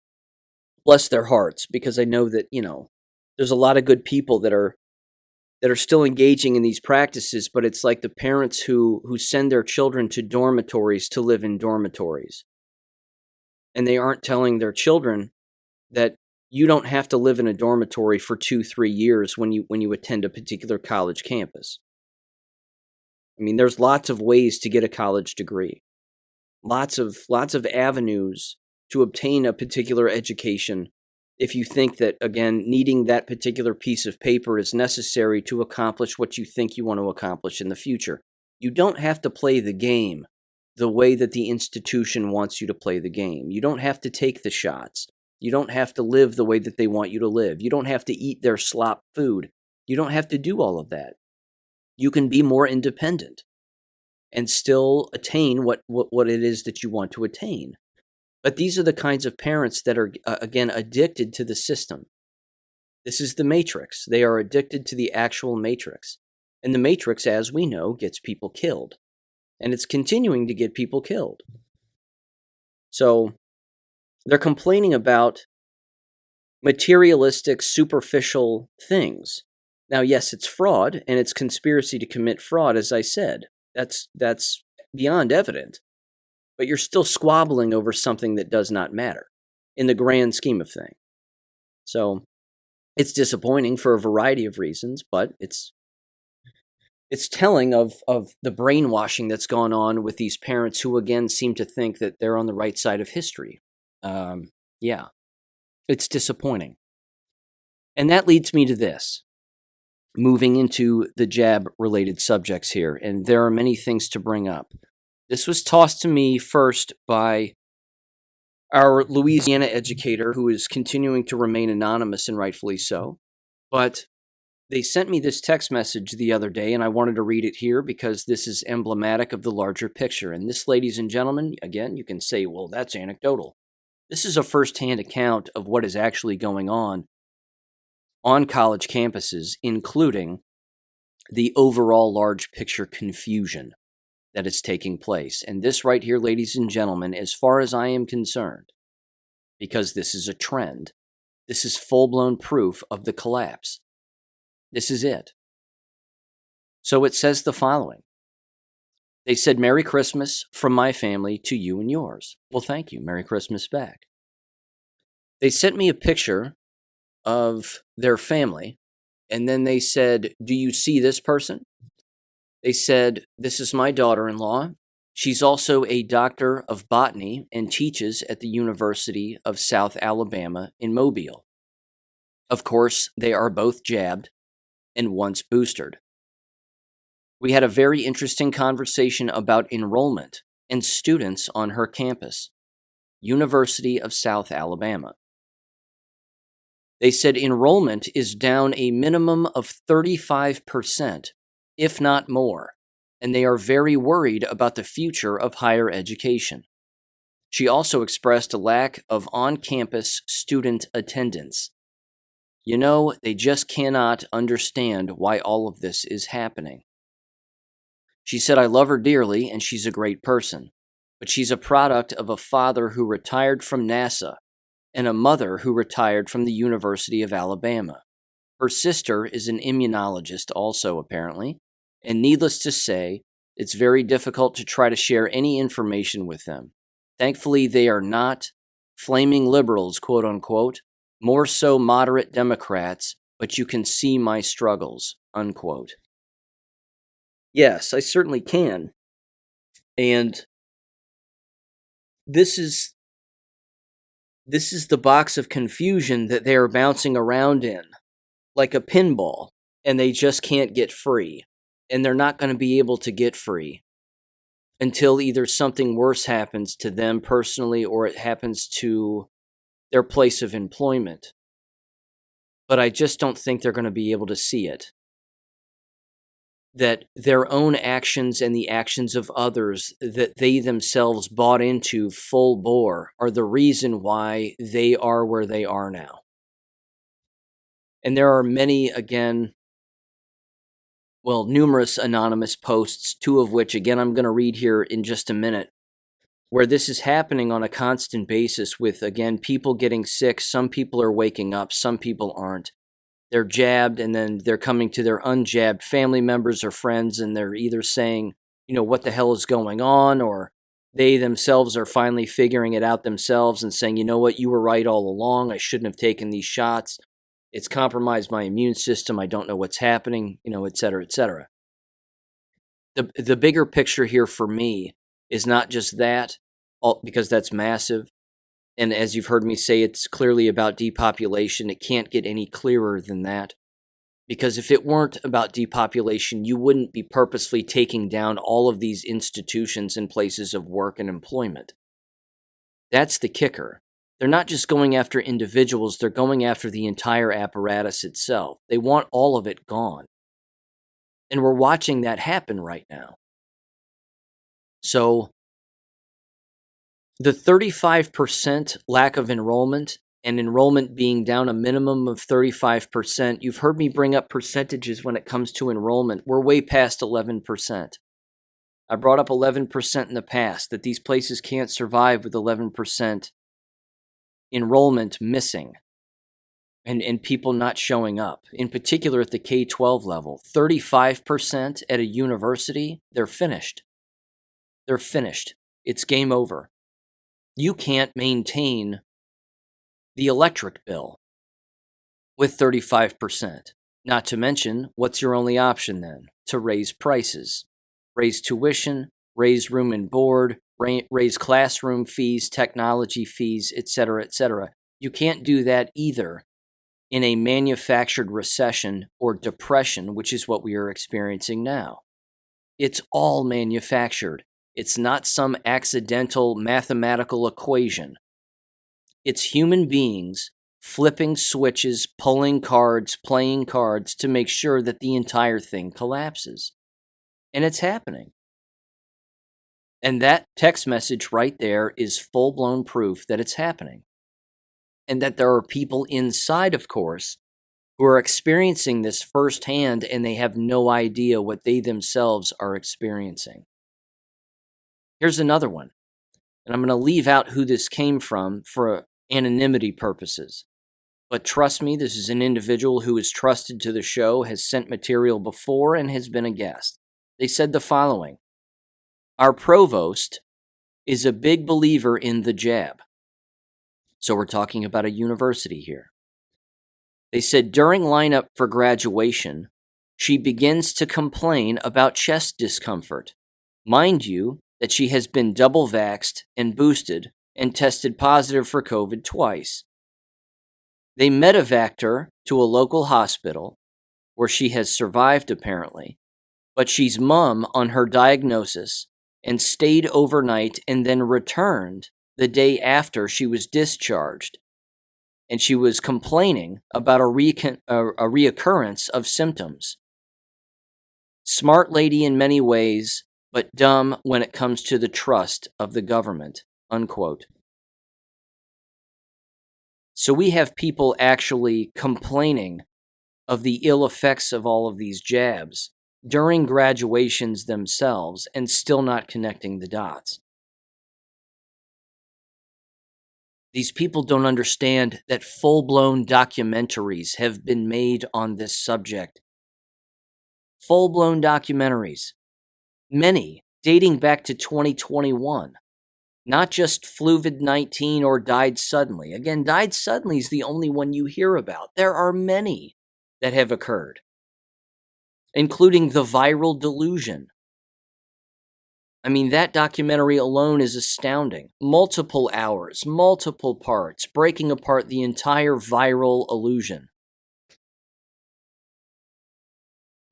bless their hearts, because I know that, you know, there's a lot of good people that are still engaging in these practices, but it's like the parents who send their children to dormitories to live in dormitories. And they aren't telling their children that you don't have to live in a dormitory for 2-3 years when you attend a particular college campus. I mean, there's lots of ways to get a college degree. Lots of avenues to obtain a particular education if you think that, again, needing that particular piece of paper is necessary to accomplish what you think you want to accomplish in the future. You don't have to play the game the way that the institution wants you to play the game. You don't have to take the shots. You don't have to live the way that they want you to live. You don't have to eat their slop food. You don't have to do all of that. You can be more independent and still attain what it is that you want to attain. But these are the kinds of parents that are, again, addicted to the system. This is the matrix. They are addicted to the actual matrix. And the matrix, as we know, gets people killed. And it's continuing to get people killed. So they're complaining about materialistic, superficial things. Now, yes, it's fraud, and it's conspiracy to commit fraud, as I said. That's beyond evident. But you're still squabbling over something that does not matter in the grand scheme of things. So it's disappointing for a variety of reasons, but it's telling of the brainwashing that's gone on with these parents who, again, seem to think that they're on the right side of history. Yeah, it's disappointing. And that leads me to this, moving into the jab-related subjects here, and there are many things to bring up. This was tossed to me first by our Louisiana educator, who is continuing to remain anonymous, and rightfully so. But they sent me this text message the other day, and I wanted to read it here because this is emblematic of the larger picture. And this, ladies and gentlemen, again, you can say, well, that's anecdotal. This is a first-hand account of what is actually going on college campuses, including the overall large picture confusion that is taking place. And this right here, ladies and gentlemen, as far as I am concerned, because this is a trend, this is full-blown proof of the collapse. This is it. So it says the following. They said, Merry Christmas from my family to you and yours. Well, thank you. Merry Christmas back. They sent me a picture of their family, and then they said, do you see this person? They said, this is my daughter-in-law. She's also a doctor of botany and teaches at the University of South Alabama in Mobile. Of course, they are both jabbed and once boosted. We had a very interesting conversation about enrollment and students on her campus, University of South Alabama. They said enrollment is down a minimum of 35%, if not more, and they are very worried about the future of higher education. She also expressed a lack of on-campus student attendance. You know, they just cannot understand why all of this is happening. She said, I love her dearly, and she's a great person, but she's a product of a father who retired from NASA and a mother who retired from the University of Alabama. Her sister is an immunologist also, apparently, and needless to say, it's very difficult to try to share any information with them. Thankfully, they are not flaming liberals, quote unquote, more so moderate Democrats, but you can see my struggles, unquote. Yes, I certainly can. And this is the box of confusion that they are bouncing around in, like a pinball, and they just can't get free. And they're not going to be able to get free until either something worse happens to them personally or it happens to their place of employment. But I just don't think they're going to be able to see it. That their own actions and the actions of others that they themselves bought into full bore are the reason why they are where they are now. And there are many, again, numerous anonymous posts, two of which, again, I'm going to read here in just a minute, where this is happening on a constant basis with, again, people getting sick. Some people are waking up, some people aren't. They're jabbed, and then they're coming to their unjabbed family members or friends, and they're either saying, what the hell is going on, or they themselves are finally figuring it out themselves and saying, you know what, you were right all along. I shouldn't have taken these shots. It's compromised my immune system. I don't know what's happening, et cetera, et cetera. The bigger picture here for me is not just that, because that's massive. And as you've heard me say, it's clearly about depopulation. It can't get any clearer than that. Because if it weren't about depopulation, you wouldn't be purposefully taking down all of these institutions and places of work and employment. That's the kicker. They're not just going after individuals, they're going after the entire apparatus itself. They want all of it gone. And we're watching that happen right now. So, the 35% lack of enrollment, and enrollment being down a minimum of 35%, you've heard me bring up percentages when it comes to enrollment. We're way past 11%. I brought up 11% in the past, that these places can't survive with 11% enrollment missing and people not showing up. In particular at the K-12 level, 35% at a university, they're finished. They're finished. It's game over. You can't maintain the electric bill with 35%. Not to mention, what's your only option then? To raise prices, raise tuition, raise room and board, raise classroom fees, technology fees, etc., etc. You can't do that either in a manufactured recession or depression, which is what we are experiencing now. It's all manufactured. It's not some accidental mathematical equation. It's human beings flipping switches, pulling cards, playing cards to make sure that the entire thing collapses. And it's happening. And that text message right there is full-blown proof that it's happening. And that there are people inside, of course, who are experiencing this firsthand, and they have no idea what they themselves are experiencing. Here's another one, and I'm going to leave out who this came from for anonymity purposes. But trust me, this is an individual who is trusted to the show, has sent material before, and has been a guest. They said the following: our provost is a big believer in the jab. So we're talking about a university here. They said during lineup for graduation, she begins to complain about chest discomfort. Mind you, that she has been double vaxxed and boosted and tested positive for COVID twice. They medevaced her to a local hospital where she has survived apparently, but she's mum on her diagnosis and stayed overnight and then returned the day after she was discharged. And she was complaining about a reoccurrence of symptoms. Smart lady in many ways, but dumb when it comes to the trust of the government, unquote. So we have people actually complaining of the ill effects of all of these jabs during graduations themselves and still not connecting the dots. These people don't understand that full-blown documentaries have been made on this subject. Full-blown documentaries. Many dating back to 2021. Not just fluvid-19 or died suddenly. Again, died suddenly is the only one you hear about. There are many that have occurred, including the viral delusion. I mean, that documentary alone is astounding. Multiple hours, multiple parts, breaking apart the entire viral illusion.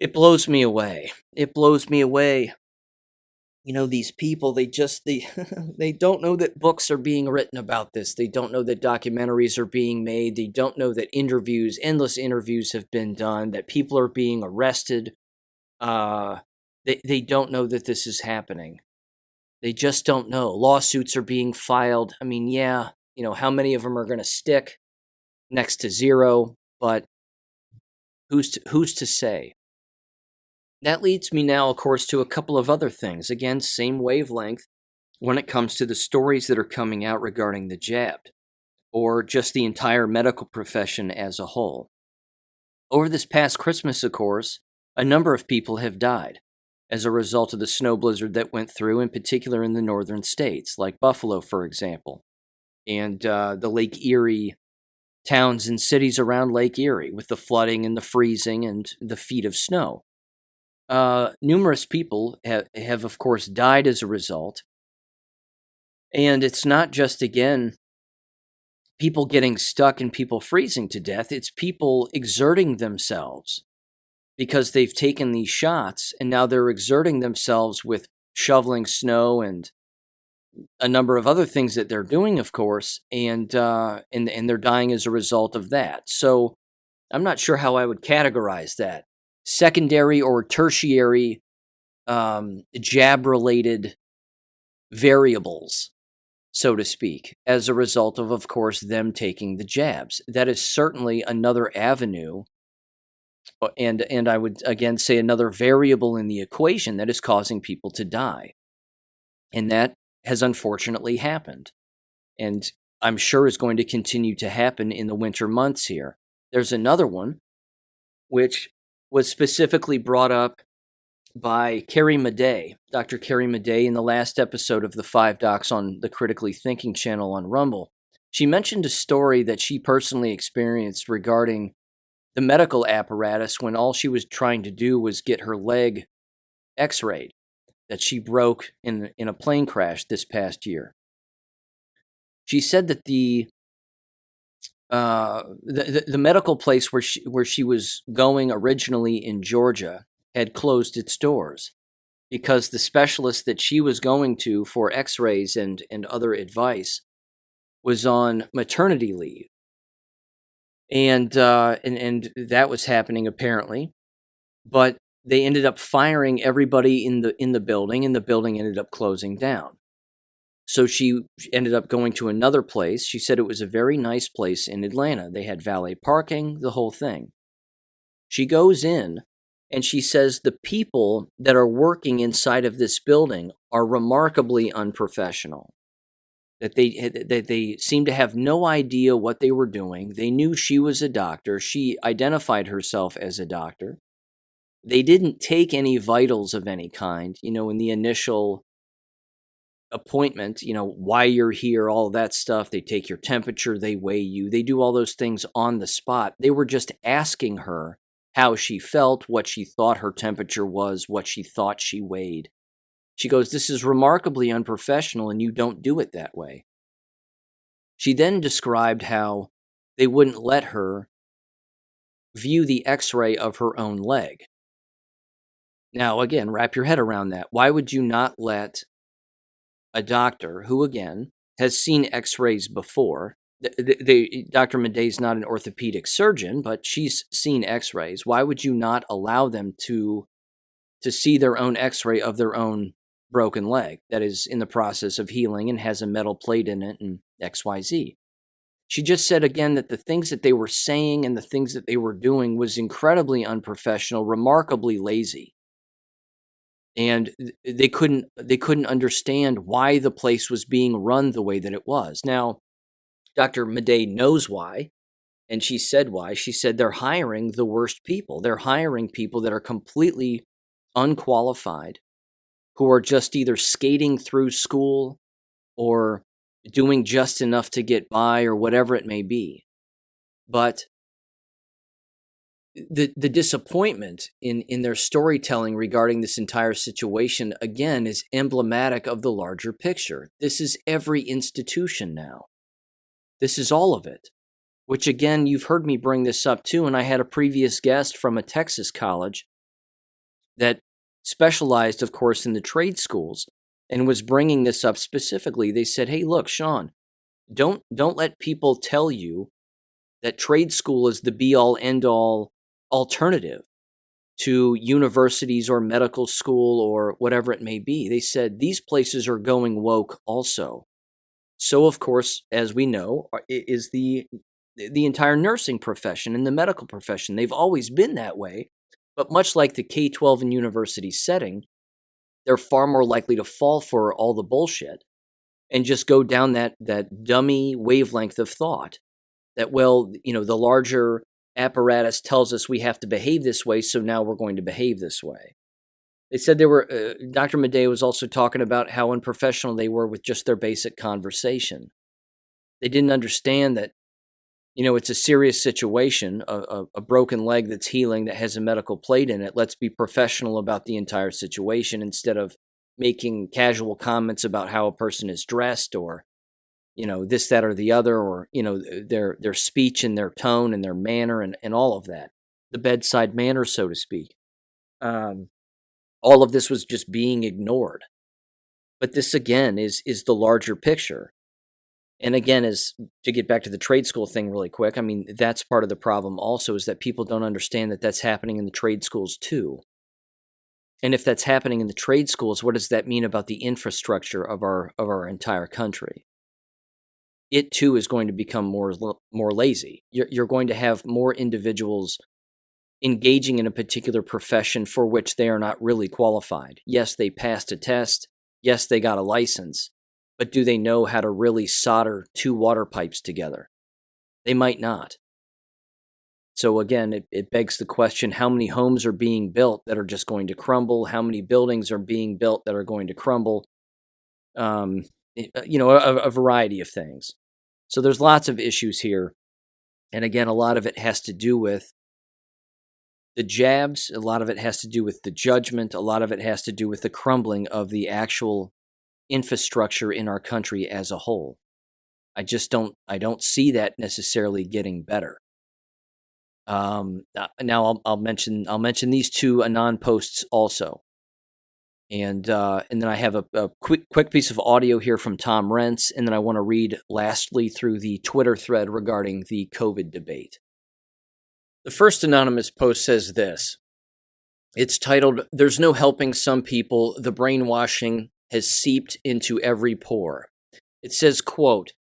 It blows me away. It blows me away. You know, these people, they they don't know that books are being written about this. They don't know that documentaries are being made. They don't know that endless interviews have been done, that people are being arrested. They don't know that this is happening. They just don't know. Lawsuits are being filed. I mean, yeah, how many of them are going to stick? Next to zero, but who's to say? That leads me now, of course, to a couple of other things. Again, same wavelength when it comes to the stories that are coming out regarding the jabbed, or just the entire medical profession as a whole. Over this past Christmas, of course, a number of people have died as a result of the snow blizzard that went through, in particular in the northern states, like Buffalo, for example, and the Lake Erie towns and cities around Lake Erie with the flooding and the freezing and the feet of snow. Numerous people have, of course, died as a result. And it's not just, again, people getting stuck and people freezing to death. It's people exerting themselves because they've taken these shots and now they're exerting themselves with shoveling snow and a number of other things that they're doing, of course, and they're dying as a result of that. So I'm not sure how I would categorize that. Secondary or tertiary jab-related variables, so to speak, as a result of course, them taking the jabs. That is certainly another avenue, and I would again say another variable in the equation that is causing people to die. And that has unfortunately happened. And I'm sure is going to continue to happen in the winter months here. There's another one, which was specifically brought up by Carrie Madej, Dr. Carrie Madej, in the last episode of the 5 Docs on the Critically Thinking channel on Rumble. She mentioned a story that she personally experienced regarding the medical apparatus when all she was trying to do was get her leg x-rayed that she broke in a plane crash this past year. She said that the medical place where she was going originally in Georgia had closed its doors because the specialist that she was going to for x-rays and other advice was on maternity leave. And that was happening apparently, but they ended up firing everybody in the building, and the building ended up closing down. So she ended up going to another place. She said it was a very nice place in Atlanta. They had valet parking, the whole thing. She goes in and she says the people that are working inside of this building are remarkably unprofessional. That they seem to have no idea what they were doing. They knew she was a doctor. She identified herself as a doctor. They didn't take any vitals of any kind, in the initial appointment, why you're here, all that stuff. They take your temperature, they weigh you, they do all those things on the spot. They were just asking her how she felt, what she thought her temperature was, what she thought she weighed. She goes, this is remarkably unprofessional and you don't do it that way. She then described how they wouldn't let her view the x-ray of her own leg. Now, again, wrap your head around that. Why would you not let a doctor who, again, has seen x-rays before? Dr. Madej's not an orthopedic surgeon, but she's seen x-rays. Why would you not allow them to see their own x-ray of their own broken leg that is in the process of healing and has a metal plate in it and XYZ? She just said again that the things that they were saying and the things that they were doing was incredibly unprofessional, remarkably lazy. And they couldn't understand why the place was being run the way that it was. Now, Dr. Madej knows why, and she said why. She said they're hiring the worst people. They're hiring people that are completely unqualified, who are just either skating through school or doing just enough to get by or whatever it may be. But the disappointment in their storytelling regarding this entire situation, again, is emblematic of the larger picture. This is every institution now. This is all of it, which, again, you've heard me bring this up too, and I had a previous guest from a Texas college that specialized, of course, in the trade schools and was bringing this up specifically. They said, hey, look, Sean, don't let people tell you that trade school is the be-all, end-all alternative to universities or medical school or whatever it may be. They said these places are going woke also. So, of course, as we know, is the entire nursing profession and the medical profession. They've always been that way, but much like the K-12 and university setting, they're far more likely to fall for all the bullshit and just go down that dummy wavelength of thought that, well, the larger apparatus tells us we have to behave this way, so now we're going to behave this way. They said Dr. Madej was also talking about how unprofessional they were with just their basic conversation. They didn't understand that, it's a serious situation, a broken leg that's healing that has a medical plate in it. Let's be professional about the entire situation instead of making casual comments about how a person is dressed or, this, that, or the other, or, their speech and their tone and their manner and all of that. The bedside manner, so to speak. All of this was just being ignored. But this, again, is the larger picture. And again, is to get back to the trade school thing really quick, I mean, that's part of the problem also, is that people don't understand that that's happening in the trade schools too. And if that's happening in the trade schools, what does that mean about the infrastructure of our entire country? It too is going to become more lazy. You're going to have more individuals engaging in a particular profession for which they are not really qualified. Yes, they passed a test. Yes, they got a license. But do they know how to really solder two water pipes together? They might not. So again, it begs the question, how many homes are being built that are just going to crumble? How many buildings are being built that are going to crumble? A variety of things. So there's lots of issues here. And again, a lot of it has to do with the jabs. A lot of it has to do with the judgment. A lot of it has to do with the crumbling of the actual infrastructure in our country as a whole. I don't see that necessarily getting better. Now I'll mention these two Anon posts also. And then I have a quick piece of audio here from Tom Rentz, and then I want to read lastly through the Twitter thread regarding the COVID debate. The first anonymous post says this. It's titled, "There's no helping some people. The brainwashing has seeped into every pore." It says, quote,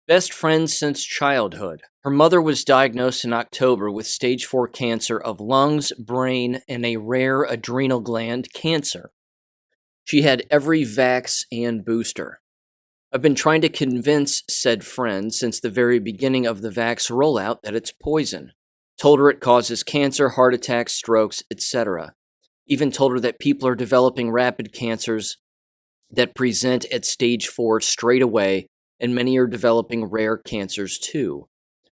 "Best friends since childhood. Her mother was diagnosed in October with stage 4 cancer of lungs, brain, and a rare adrenal gland cancer. She had every vax and booster. I've been trying to convince said friend since the very beginning of the vax rollout that it's poison. Told her it causes cancer, heart attacks, strokes, etc. Even told her that people are developing rapid cancers that present at stage 4 straight away, and many are developing rare cancers too.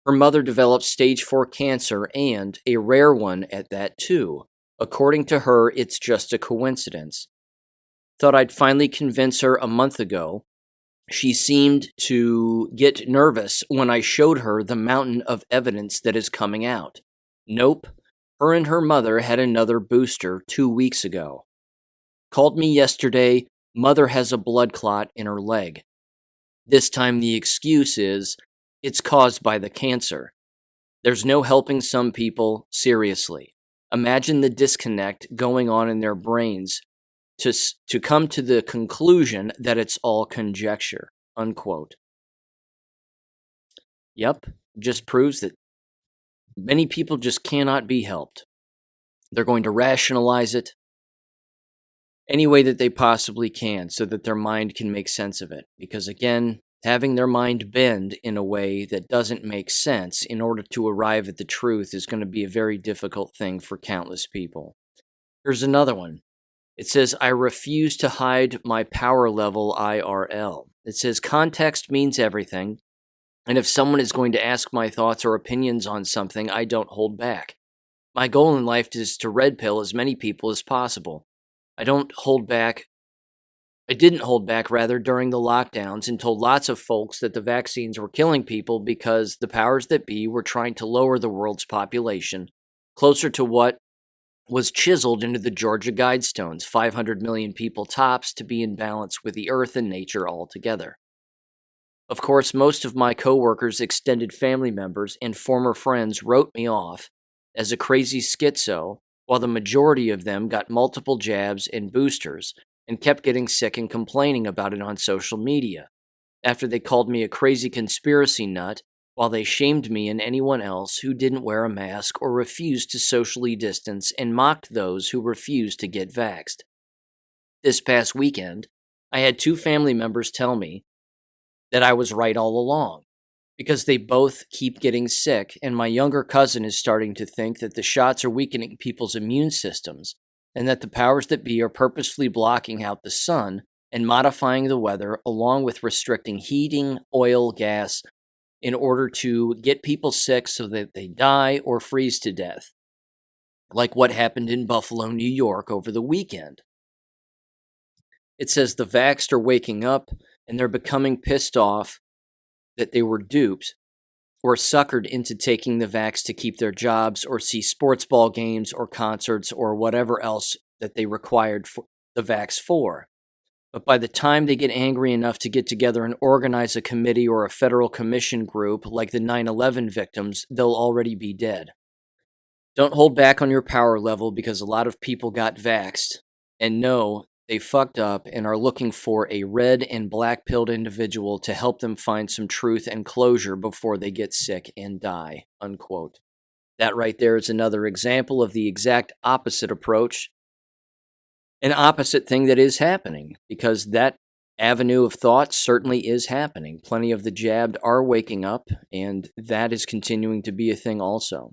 Her mother developed stage 4 cancer, and a rare one at that too. According to her, it's just a coincidence. Thought I'd finally convince her a month ago. She seemed to get nervous when I showed her the mountain of evidence that is coming out. Nope, her and her mother had another booster 2 weeks ago. Called me yesterday, mother has a blood clot in her leg. This time the excuse is, it's caused by the cancer. There's no helping some people, seriously. Imagine the disconnect going on in their brains to come to the conclusion that it's all conjecture," unquote. Yep, just proves that many people just cannot be helped. They're going to rationalize it any way that they possibly can so that their mind can make sense of it. Because again, having their mind bend in a way that doesn't make sense in order to arrive at the truth is going to be a very difficult thing for countless people. Here's another one. It says, "I refuse to hide my power level IRL." It says, context means everything, and if someone is going to ask my thoughts or opinions on something, I don't hold back. My goal in life is to red pill as many people as possible. I didn't hold back rather during the lockdowns and told lots of folks that the vaccines were killing people because the powers that be were trying to lower the world's population closer to what was chiseled into the Georgia Guidestones, 500 million people tops, to be in balance with the earth and nature altogether. Of course, most of my coworkers, extended family members, and former friends wrote me off as a crazy schizo, while the majority of them got multiple jabs and boosters and kept getting sick and complaining about it on social media, after they called me a crazy conspiracy nut, while they shamed me and anyone else who didn't wear a mask or refused to socially distance and mocked those who refused to get vaxxed. This past weekend, I had 2 family members tell me that I was right all along, because they both keep getting sick, and my younger cousin is starting to think that the shots are weakening people's immune systems, and that the powers that be are purposefully blocking out the sun and modifying the weather, along with restricting heating, oil, gas, in order to get people sick so that they die or freeze to death, like what happened in Buffalo, New York over the weekend. It says the vaxxed are waking up and they're becoming pissed off that they were duped or suckered into taking the vax to keep their jobs or see sports ball games or concerts or whatever else that they required for the vax for. But by the time they get angry enough to get together and organize a committee or a federal commission group like the 9/11 victims, they'll already be dead. Don't hold back on your power level, because a lot of people got vaxxed and know they fucked up and are looking for a red and black-pilled individual to help them find some truth and closure before they get sick and die, unquote. That right there is another example of the exact opposite approach, an opposite thing that is happening, because that avenue of thought certainly is happening. Plenty of the jabbed are waking up, and that is continuing to be a thing also.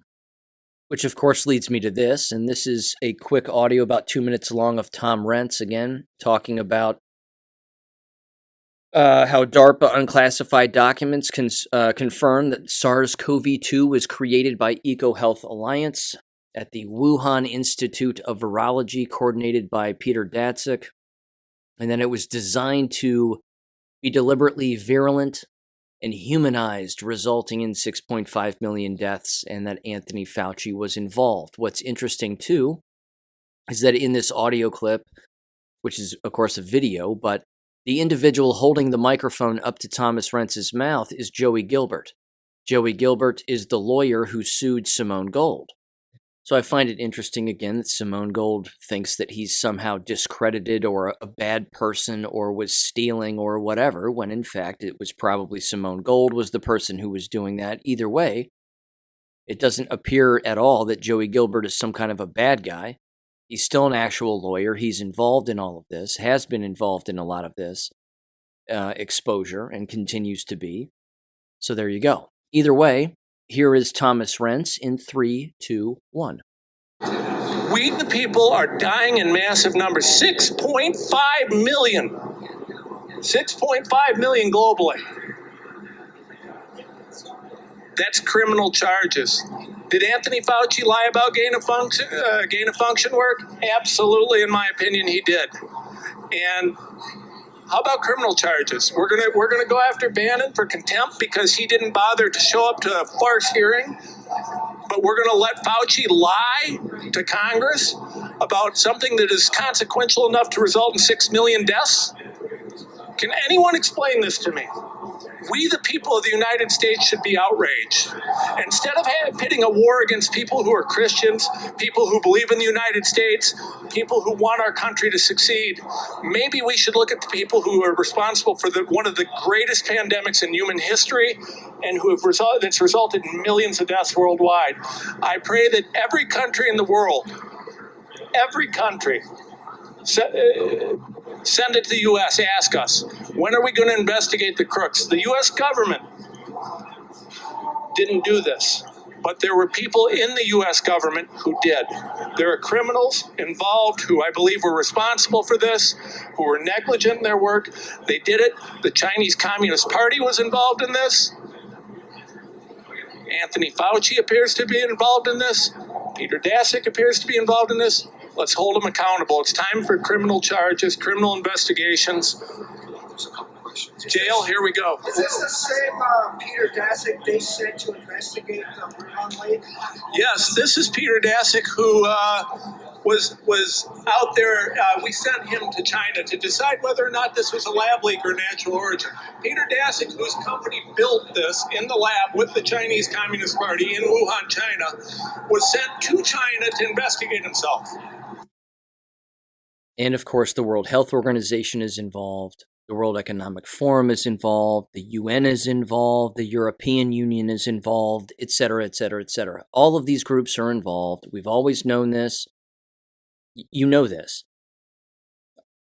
Which, of course, leads me to this, and this is a quick audio about 2 minutes long of Tom Rentz, again, talking about how DARPA unclassified documents confirm that SARS-CoV-2 was created by EcoHealth Alliance at the Wuhan Institute of Virology, coordinated by Peter Daszak, and then it was designed to be deliberately virulent and humanized, resulting in 6.5 million deaths, and that Anthony Fauci was involved. What's interesting, too, is that in this audio clip, which is, of course, a video, but the individual holding the microphone up to Thomas Rentz's mouth is Joey Gilbert. Joey Gilbert is the lawyer who sued Simone Gold. So I find it interesting, again, that Simone Gold thinks that he's somehow discredited or a bad person or was stealing or whatever, when in fact it was probably Simone Gold was the person who was doing that. Either way, it doesn't appear at all that Joey Gilbert is some kind of a bad guy. He's still an actual lawyer. He's involved in all of this, has been involved in a lot of this exposure, and continues to be. So there you go. Either way, here is Thomas Rentz in 3, 2, 1. We, the people, are dying in massive numbers. 6.5 million. 6.5 million globally. That's criminal charges. Did Anthony Fauci lie about gain of function work? Absolutely, in my opinion, he did. And how about criminal charges? We're gonna go after Bannon for contempt because he didn't bother to show up to a farce hearing. But we're going to let Fauci lie to Congress about something that is consequential enough to result in 6 million deaths? Can anyone explain this to me? We, the people of the United States, should be outraged. Instead of pitting a war against people who are Christians, people who believe in the United States, people who want our country to succeed, maybe we should look at the people who are responsible for one of the greatest pandemics in human history and that's resulted in millions of deaths worldwide. I pray that every country in the world, every country, send it to the U.S., ask us, when are we going to investigate the crooks? The U.S. government didn't do this. but there were people in the U.S. government who did. There are criminals involved who I believe were responsible for this, who were negligent in their work. They did it. The Chinese Communist Party was involved in this. Anthony Fauci appears to be involved in this. Peter Daszak appears to be involved in this. Let's hold them accountable. It's time for criminal charges, criminal investigations. There's a couple questions. Jail, here we go. Is this the same Peter Daszak they sent to investigate the Wuhan leak? Yes, this is Peter Daszak who was out there. We sent him to China to decide whether or not this was a lab leak or natural origin. Peter Daszak, whose company built this in the lab with the Chinese Communist Party in Wuhan, China, was sent to China to investigate himself. And of course, the World Health Organization is involved. The World Economic Forum is involved. The UN is involved. The European Union is involved, et cetera, et cetera, et cetera. All of these groups are involved. We've always known this. You know this.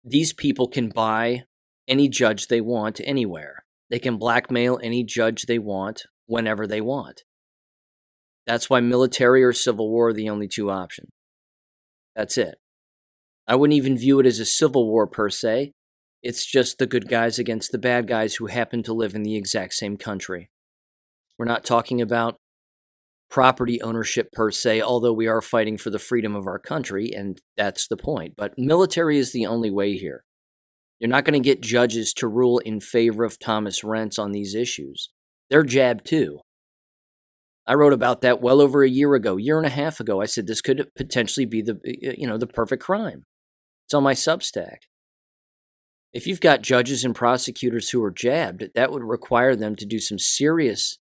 These people can buy any judge they want anywhere. They can blackmail any judge they want whenever they want. That's why military or civil war are the only two options. That's it. I wouldn't even view it as a civil war per se. It's just the good guys against the bad guys who happen to live in the exact same country. We're not talking about property ownership per se, although we are fighting for the freedom of our country, and that's the point. But military is the only way here. You're not going to get judges to rule in favor of Thomas Rentz on these issues. They're jabbed too. I wrote about that well over a year and a half ago. I said this could potentially be the perfect crime. It's on my Substack. If you've got judges and prosecutors who are jabbed, that would require them to do some serious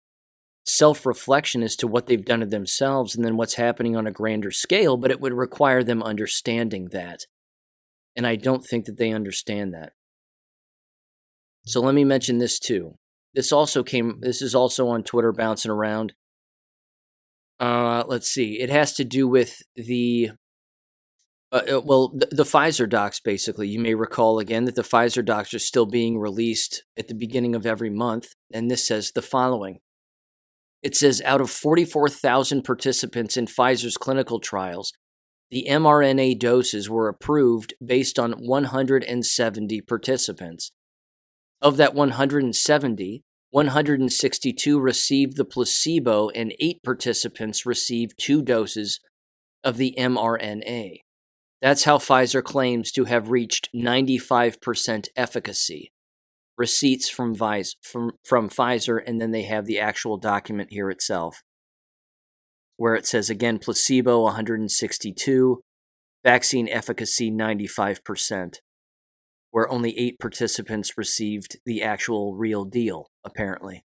self-reflection as to what they've done to themselves and then what's happening on a grander scale, but it would require them understanding that. And I don't think that they understand that. So let me mention this too. This is also on Twitter bouncing around. Let's see. It has to do with the Pfizer docs, basically. You may recall again that the Pfizer docs are still being released at the beginning of every month. And this says the following. It says, out of 44,000 participants in Pfizer's clinical trials, the mRNA doses were approved based on 170 participants. Of that 170, 162 received the placebo and 8 participants received 2 doses of the mRNA. That's how Pfizer claims to have reached 95% efficacy. Receipts from Pfizer, and then they have the actual document here itself, where it says, again, placebo 162, vaccine efficacy 95%, where only 8 participants received the actual real deal, apparently.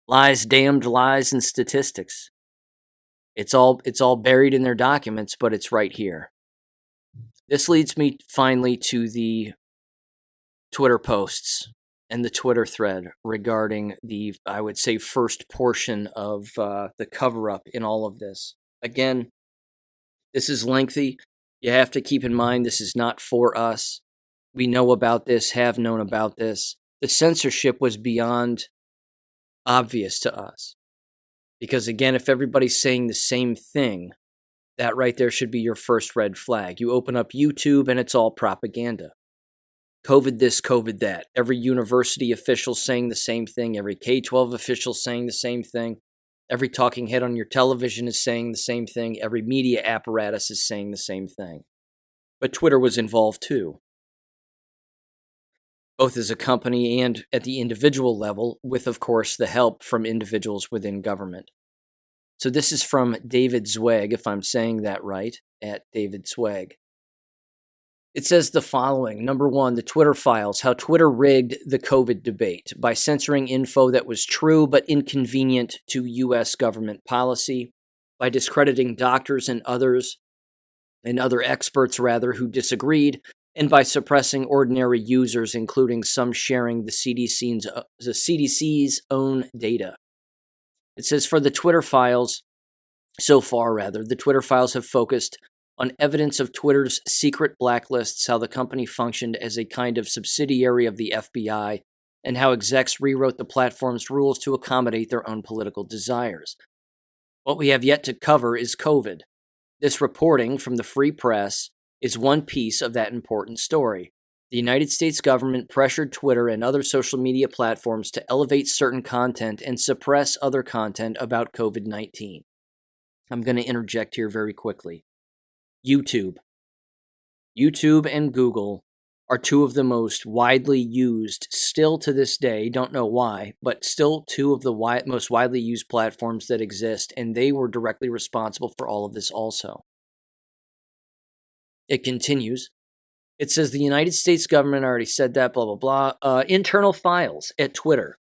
Lies, damned lies, and statistics. It's all buried in their documents, but it's right here. This leads me finally to the Twitter posts and the Twitter thread regarding the, I would say, first portion of the cover-up in all of this. Again, this is lengthy. You have to keep in mind this is not for us. We know about this, have known about this. The censorship was beyond obvious to us. Because again, if everybody's saying the same thing, that right there should be your first red flag. You open up YouTube and it's all propaganda. COVID this, COVID that. Every university official saying the same thing. Every K-12 official saying the same thing. Every talking head on your television is saying the same thing. Every media apparatus is saying the same thing. But Twitter was involved too. Both as a company and at the individual level, with, of course, the help from individuals within government. So this is from David Zweig, if I'm saying that right, at David Zweig. It says the following. Number 1, the Twitter files, how Twitter rigged the COVID debate by censoring info that was true but inconvenient to U.S. government policy, by discrediting doctors and other experts, who disagreed, and by suppressing ordinary users, including some sharing the CDC's own data. It says for the Twitter files, the Twitter files have focused on evidence of Twitter's secret blacklists, how the company functioned as a kind of subsidiary of the FBI and how execs rewrote the platform's rules to accommodate their own political desires. What we have yet to cover is COVID. This reporting from the Free Press is one piece of that important story. The United States government pressured Twitter and other social media platforms to elevate certain content and suppress other content about COVID-19. I'm going to interject here very quickly. YouTube and Google are two of the most widely used, still to this day, don't know why, but still two of the most widely used platforms that exist, and they were directly responsible for all of this also. It continues. It says the United States government, I already said that, blah, blah, blah. Internal files at Twitter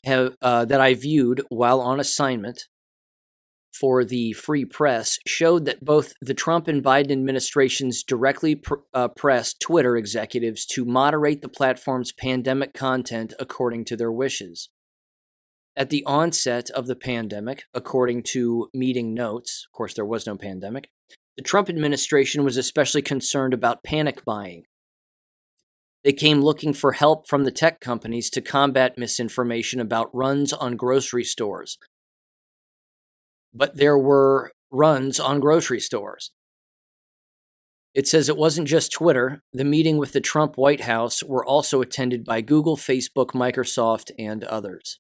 that I viewed while on assignment for the Free Press showed that both the Trump and Biden administrations directly pressed Twitter executives to moderate the platform's pandemic content according to their wishes. At the onset of the pandemic, according to meeting notes, of course there was no pandemic, the Trump administration was especially concerned about panic buying. They came looking for help from the tech companies to combat misinformation about runs on grocery stores. But there were runs on grocery stores. It says it wasn't just Twitter. The meeting with the Trump White House were also attended by Google, Facebook, Microsoft, and others.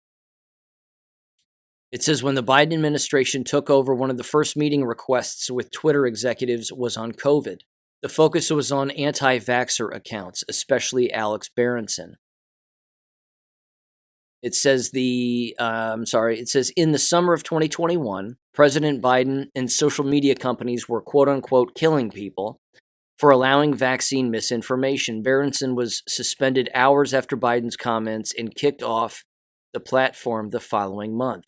It says when the Biden administration took over, one of the first meeting requests with Twitter executives was on COVID. The focus was on anti-vaxxer accounts, especially Alex Berenson. It says in the summer of 2021, President Biden and social media companies were quote-unquote killing people for allowing vaccine misinformation. Berenson was suspended hours after Biden's comments and kicked off the platform the following month.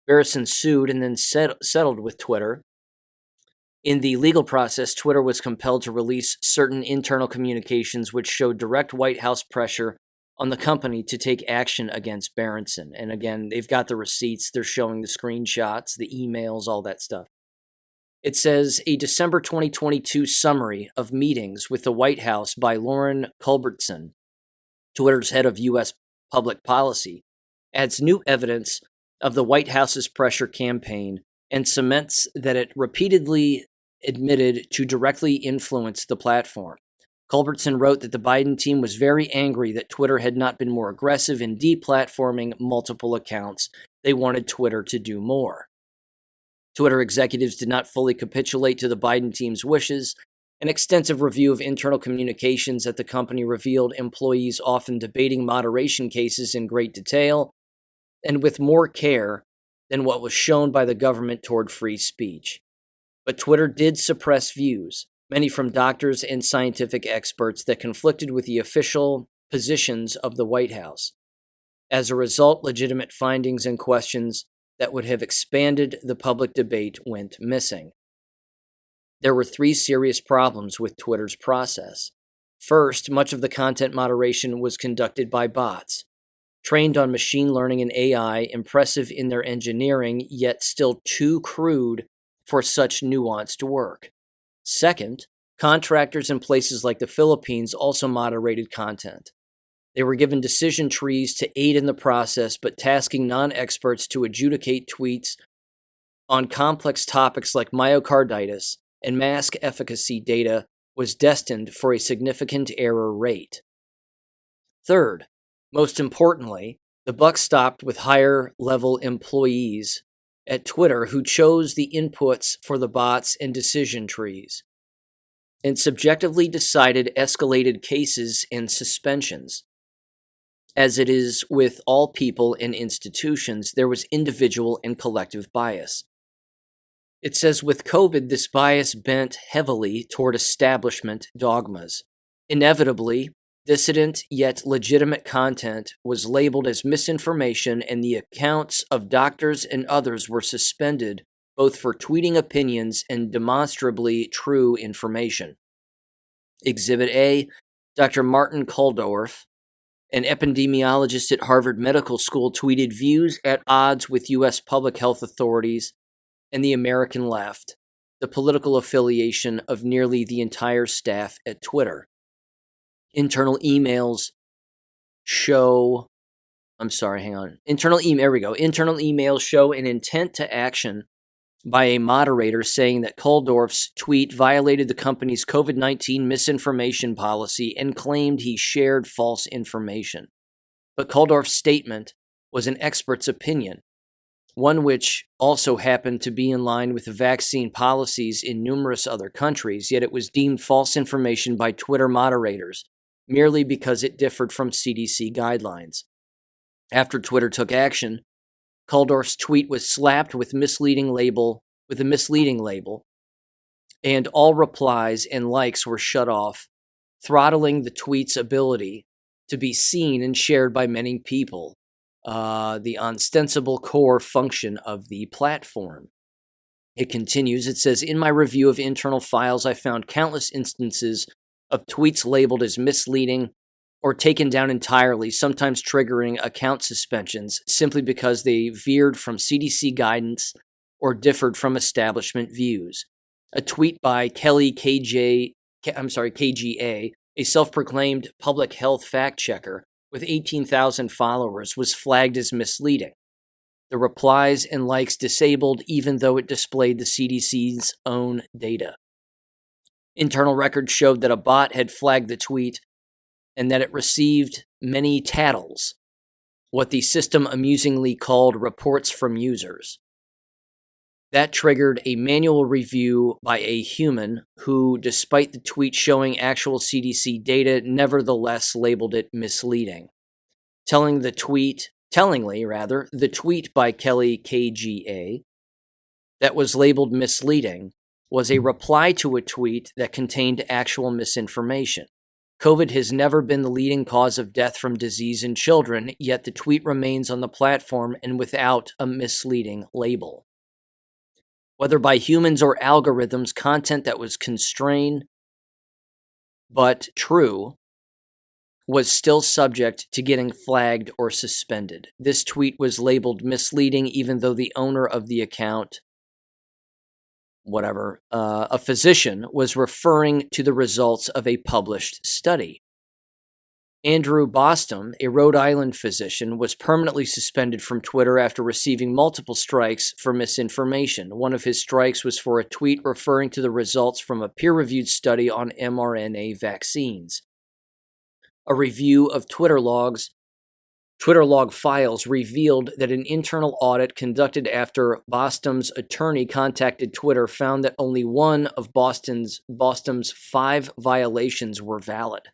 Berenson sued and then settled with Twitter. In the legal process, Twitter was compelled to release certain internal communications which showed direct White House pressure on the company to take action against Berenson. And again, they've got the receipts, they're showing the screenshots, the emails, all that stuff. It says a December 2022 summary of meetings with the White House by Lauren Culbertson, Twitter's head of U.S. public policy, adds new evidence of the White House's pressure campaign and cements that it repeatedly admitted to directly influence the platform. Culbertson wrote that the Biden team was very angry that Twitter had not been more aggressive in deplatforming multiple accounts. They wanted Twitter to do more. Twitter executives did not fully capitulate to the Biden team's wishes. An extensive review of internal communications at the company revealed employees often debating moderation cases in great detail and with more care than what was shown by the government toward free speech. But Twitter did suppress views, many from doctors and scientific experts, that conflicted with the official positions of the White House. As a result, legitimate findings and questions that would have expanded the public debate went missing. There were three serious problems with Twitter's process. First, much of the content moderation was conducted by bots, trained on machine learning and AI, impressive in their engineering, yet still too crude for such nuanced work. Second, contractors in places like the Philippines also moderated content. They were given decision trees to aid in the process, but tasking non-experts to adjudicate tweets on complex topics like myocarditis and mask efficacy data was destined for a significant error rate. Third, most importantly, the buck stopped with higher-level employees at Twitter who chose the inputs for the bots and decision trees and subjectively decided escalated cases and suspensions. As it is with all people and institutions, there was individual and collective bias. It says with COVID, this bias bent heavily toward establishment dogmas. Inevitably, dissident yet legitimate content was labeled as misinformation, and the accounts of doctors and others were suspended both for tweeting opinions and demonstrably true information. Exhibit A, Dr. Martin Kulldorff, an epidemiologist at Harvard Medical School, tweeted views at odds with U.S. public health authorities and the American left, the political affiliation of nearly the entire staff at Twitter. Internal emails show I'm sorry, hang on. Internal email, there we go. Internal emails show an intent to action by a moderator saying that Kuldorf's tweet violated the company's COVID-19 misinformation policy and claimed he shared false information. But Kuldorf's statement was an expert's opinion, one which also happened to be in line with the vaccine policies in numerous other countries, yet it was deemed false information by Twitter moderators merely because it differed from CDC guidelines. After Twitter took action, Kuldorf's tweet was slapped with a misleading label, and all replies and likes were shut off, throttling the tweet's ability to be seen and shared by many people, the ostensible core function of the platform. It continues, it says, in my review of internal files, I found countless instances of tweets labeled as misleading or taken down entirely, sometimes triggering account suspensions simply because they veered from CDC guidance or differed from establishment views. A tweet by Kelly KGA, a self-proclaimed public health fact-checker with 18,000 followers, was flagged as misleading. The replies and likes disabled even though it displayed the CDC's own data. Internal records showed that a bot had flagged the tweet and that it received many tattles, what the system amusingly called reports from users. That triggered a manual review by a human who, despite the tweet showing actual CDC data, nevertheless labeled it misleading. Tellingly, the tweet by Kelly KGA that was labeled misleading was a reply to a tweet that contained actual misinformation. COVID has never been the leading cause of death from disease in children, yet the tweet remains on the platform and without a misleading label. Whether by humans or algorithms, content that was constrained but true was still subject to getting flagged or suspended. This tweet was labeled misleading even though the owner of the account, a physician, was referring to the results of a published study. Andrew Bostom, a Rhode Island physician, was permanently suspended from Twitter after receiving multiple strikes for misinformation. One of his strikes was for a tweet referring to the results from a peer-reviewed study on mRNA vaccines. A review of Twitter log files revealed that an internal audit conducted after Bostom's attorney contacted Twitter found that only one of Bostom's 5 violations were valid.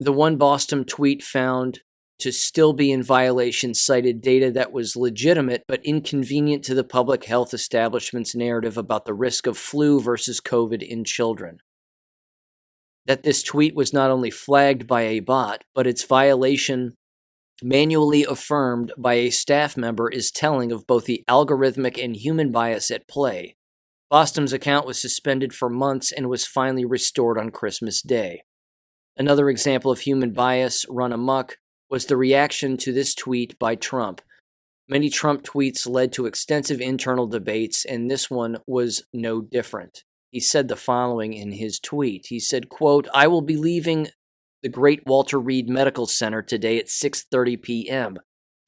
The one Boston tweet found to still be in violation cited data that was legitimate but inconvenient to the public health establishment's narrative about the risk of flu versus COVID in children. That this tweet was not only flagged by a bot, but its violation manually affirmed by a staff member is telling of both the algorithmic and human bias at play. Boston's account was suspended for months and was finally restored on Christmas Day. Another example of human bias run amok was the reaction to this tweet by Trump. Many Trump tweets led to extensive internal debates, and this one was no different. He said the following in his tweet. He said, quote, I will be leaving the Great Walter Reed Medical Center today at 6:30 p.m.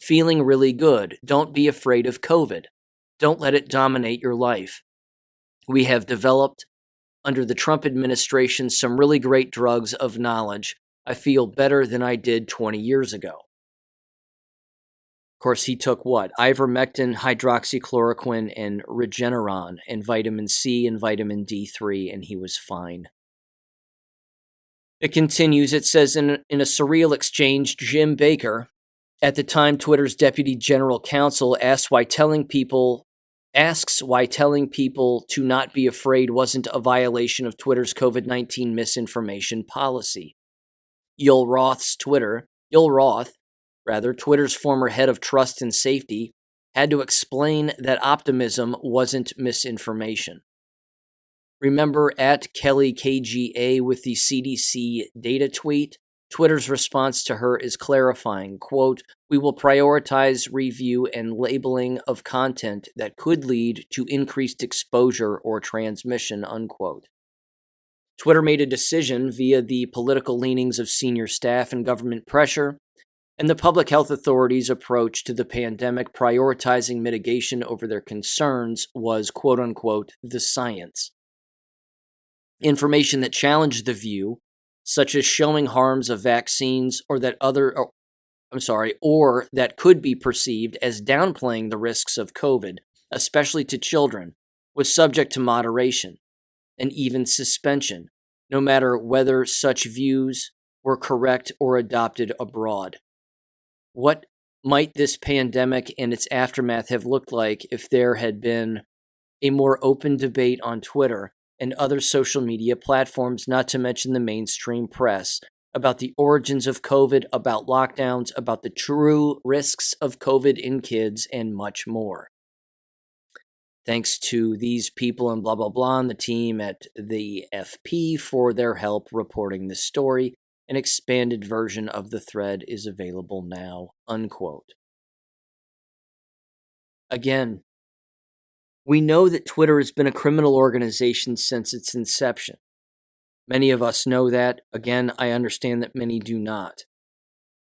Feeling really good. Don't be afraid of COVID. Don't let it dominate your life. We have developed, under the Trump administration, some really great drugs of knowledge. I feel better than I did 20 years ago. Of course, he took what? Ivermectin, hydroxychloroquine, and Regeneron, and vitamin C and vitamin D3, and he was fine. It continues, it says, in a surreal exchange, Jim Baker, at the time Twitter's deputy general counsel, asks why telling people to not be afraid wasn't a violation of Twitter's COVID-19 misinformation policy. Yoel Roth, Twitter's former head of trust and safety, had to explain that optimism wasn't misinformation. Remember at Kelly KGA with the CDC data tweet? Twitter's response to her is clarifying, quote, we will prioritize review and labeling of content that could lead to increased exposure or transmission, unquote. Twitter made a decision via the political leanings of senior staff and government pressure and the public health authorities' approach to the pandemic, prioritizing mitigation over their concerns, was quote-unquote the science. Information that challenged the view, such as showing harms of vaccines or that could be perceived as downplaying the risks of COVID, especially to children, was subject to moderation and even suspension, no matter whether such views were correct or adopted abroad. What might this pandemic and its aftermath have looked like if there had been a more open debate on Twitter and other social media platforms, not to mention the mainstream press, about the origins of COVID, about lockdowns, about the true risks of COVID in kids, and much more? Thanks to these people and blah, blah, blah, and the team at the FP for their help reporting this story. An expanded version of the thread is available now, unquote. Again, we know that Twitter has been a criminal organization since its inception. Many of us know that. Again, I understand that many do not.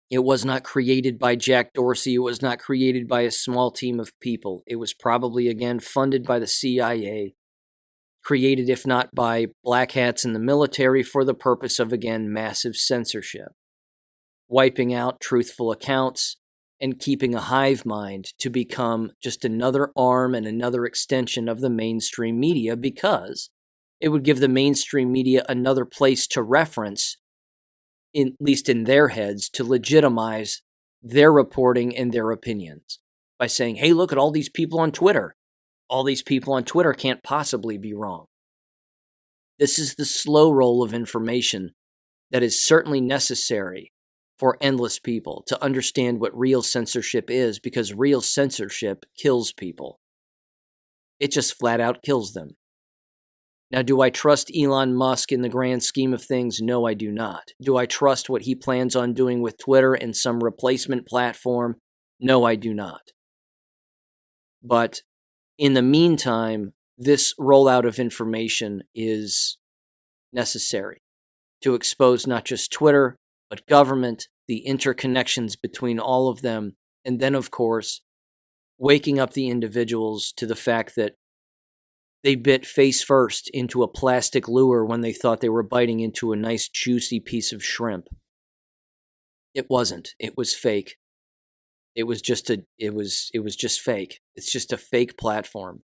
It was not created by Jack Dorsey. It was not created by a small team of people. It was probably, again, funded by the CIA, created, if not by black hats in the military, for the purpose of, again, massive censorship, wiping out truthful accounts, and keeping a hive mind to become just another arm and another extension of the mainstream media, because it would give the mainstream media another place to reference, at least in their heads, to legitimize their reporting and their opinions by saying, hey, look at all these people on Twitter. All these people on Twitter can't possibly be wrong. This is the slow roll of information that is certainly necessary for endless people to understand what real censorship is, because real censorship kills people. It just flat out kills them. Now, do I trust Elon Musk in the grand scheme of things? No, I do not. Do I trust what he plans on doing with Twitter and some replacement platform? No, I do not. But in the meantime, this rollout of information is necessary to expose not just Twitter, but government, the interconnections between all of them, and then, of course, waking up the individuals to the fact that they bit face first into a plastic lure when they thought they were biting into a nice, juicy piece of shrimp. It wasn't. It was fake. It was just fake. It's just a fake platform.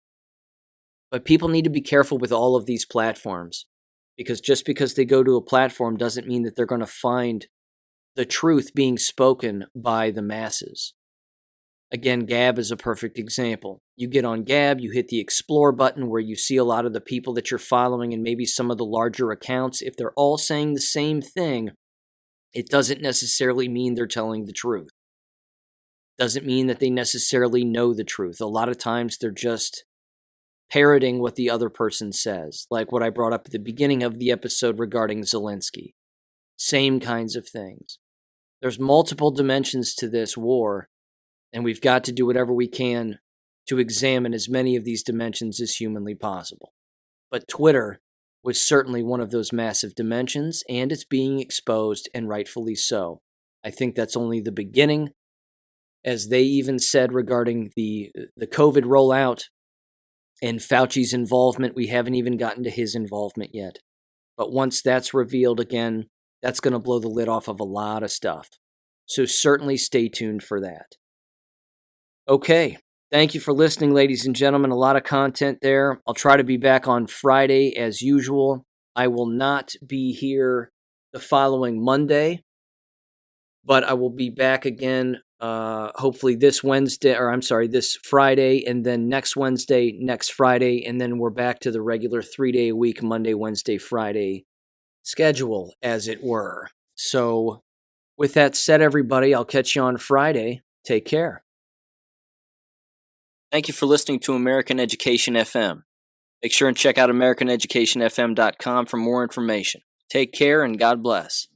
But people need to be careful with all of these platforms, because just because they go to a platform doesn't mean that they're going to find the truth being spoken by the masses. Again, Gab is a perfect example. You get on Gab, you hit the explore button where you see a lot of the people that you're following and maybe some of the larger accounts. If they're all saying the same thing, it doesn't necessarily mean they're telling the truth. Doesn't mean that they necessarily know the truth. A lot of times they're just parroting what the other person says, like what I brought up at the beginning of the episode regarding Zelensky. Same kinds of things. There's multiple dimensions to this war, and we've got to do whatever we can to examine as many of these dimensions as humanly possible. But Twitter was certainly one of those massive dimensions, and it's being exposed, and rightfully so. I think that's only the beginning. As they even said regarding the COVID rollout and Fauci's involvement, we haven't even gotten to his involvement yet. But once that's revealed again, that's going to blow the lid off of a lot of stuff. So certainly stay tuned for that. Okay, thank you for listening, ladies and gentlemen. A lot of content there. I'll try to be back on Friday as usual. I will not be here the following Monday, but I will be back again hopefully this Friday, and then next Wednesday, next Friday, and then we're back to the regular 3-day-a-week, Monday, Wednesday, Friday schedule, as it were. So with that said, everybody, I'll catch you on Friday. Take care. Thank you for listening to American Education FM. Make sure and check out AmericanEducationFM.com for more information. Take care and God bless.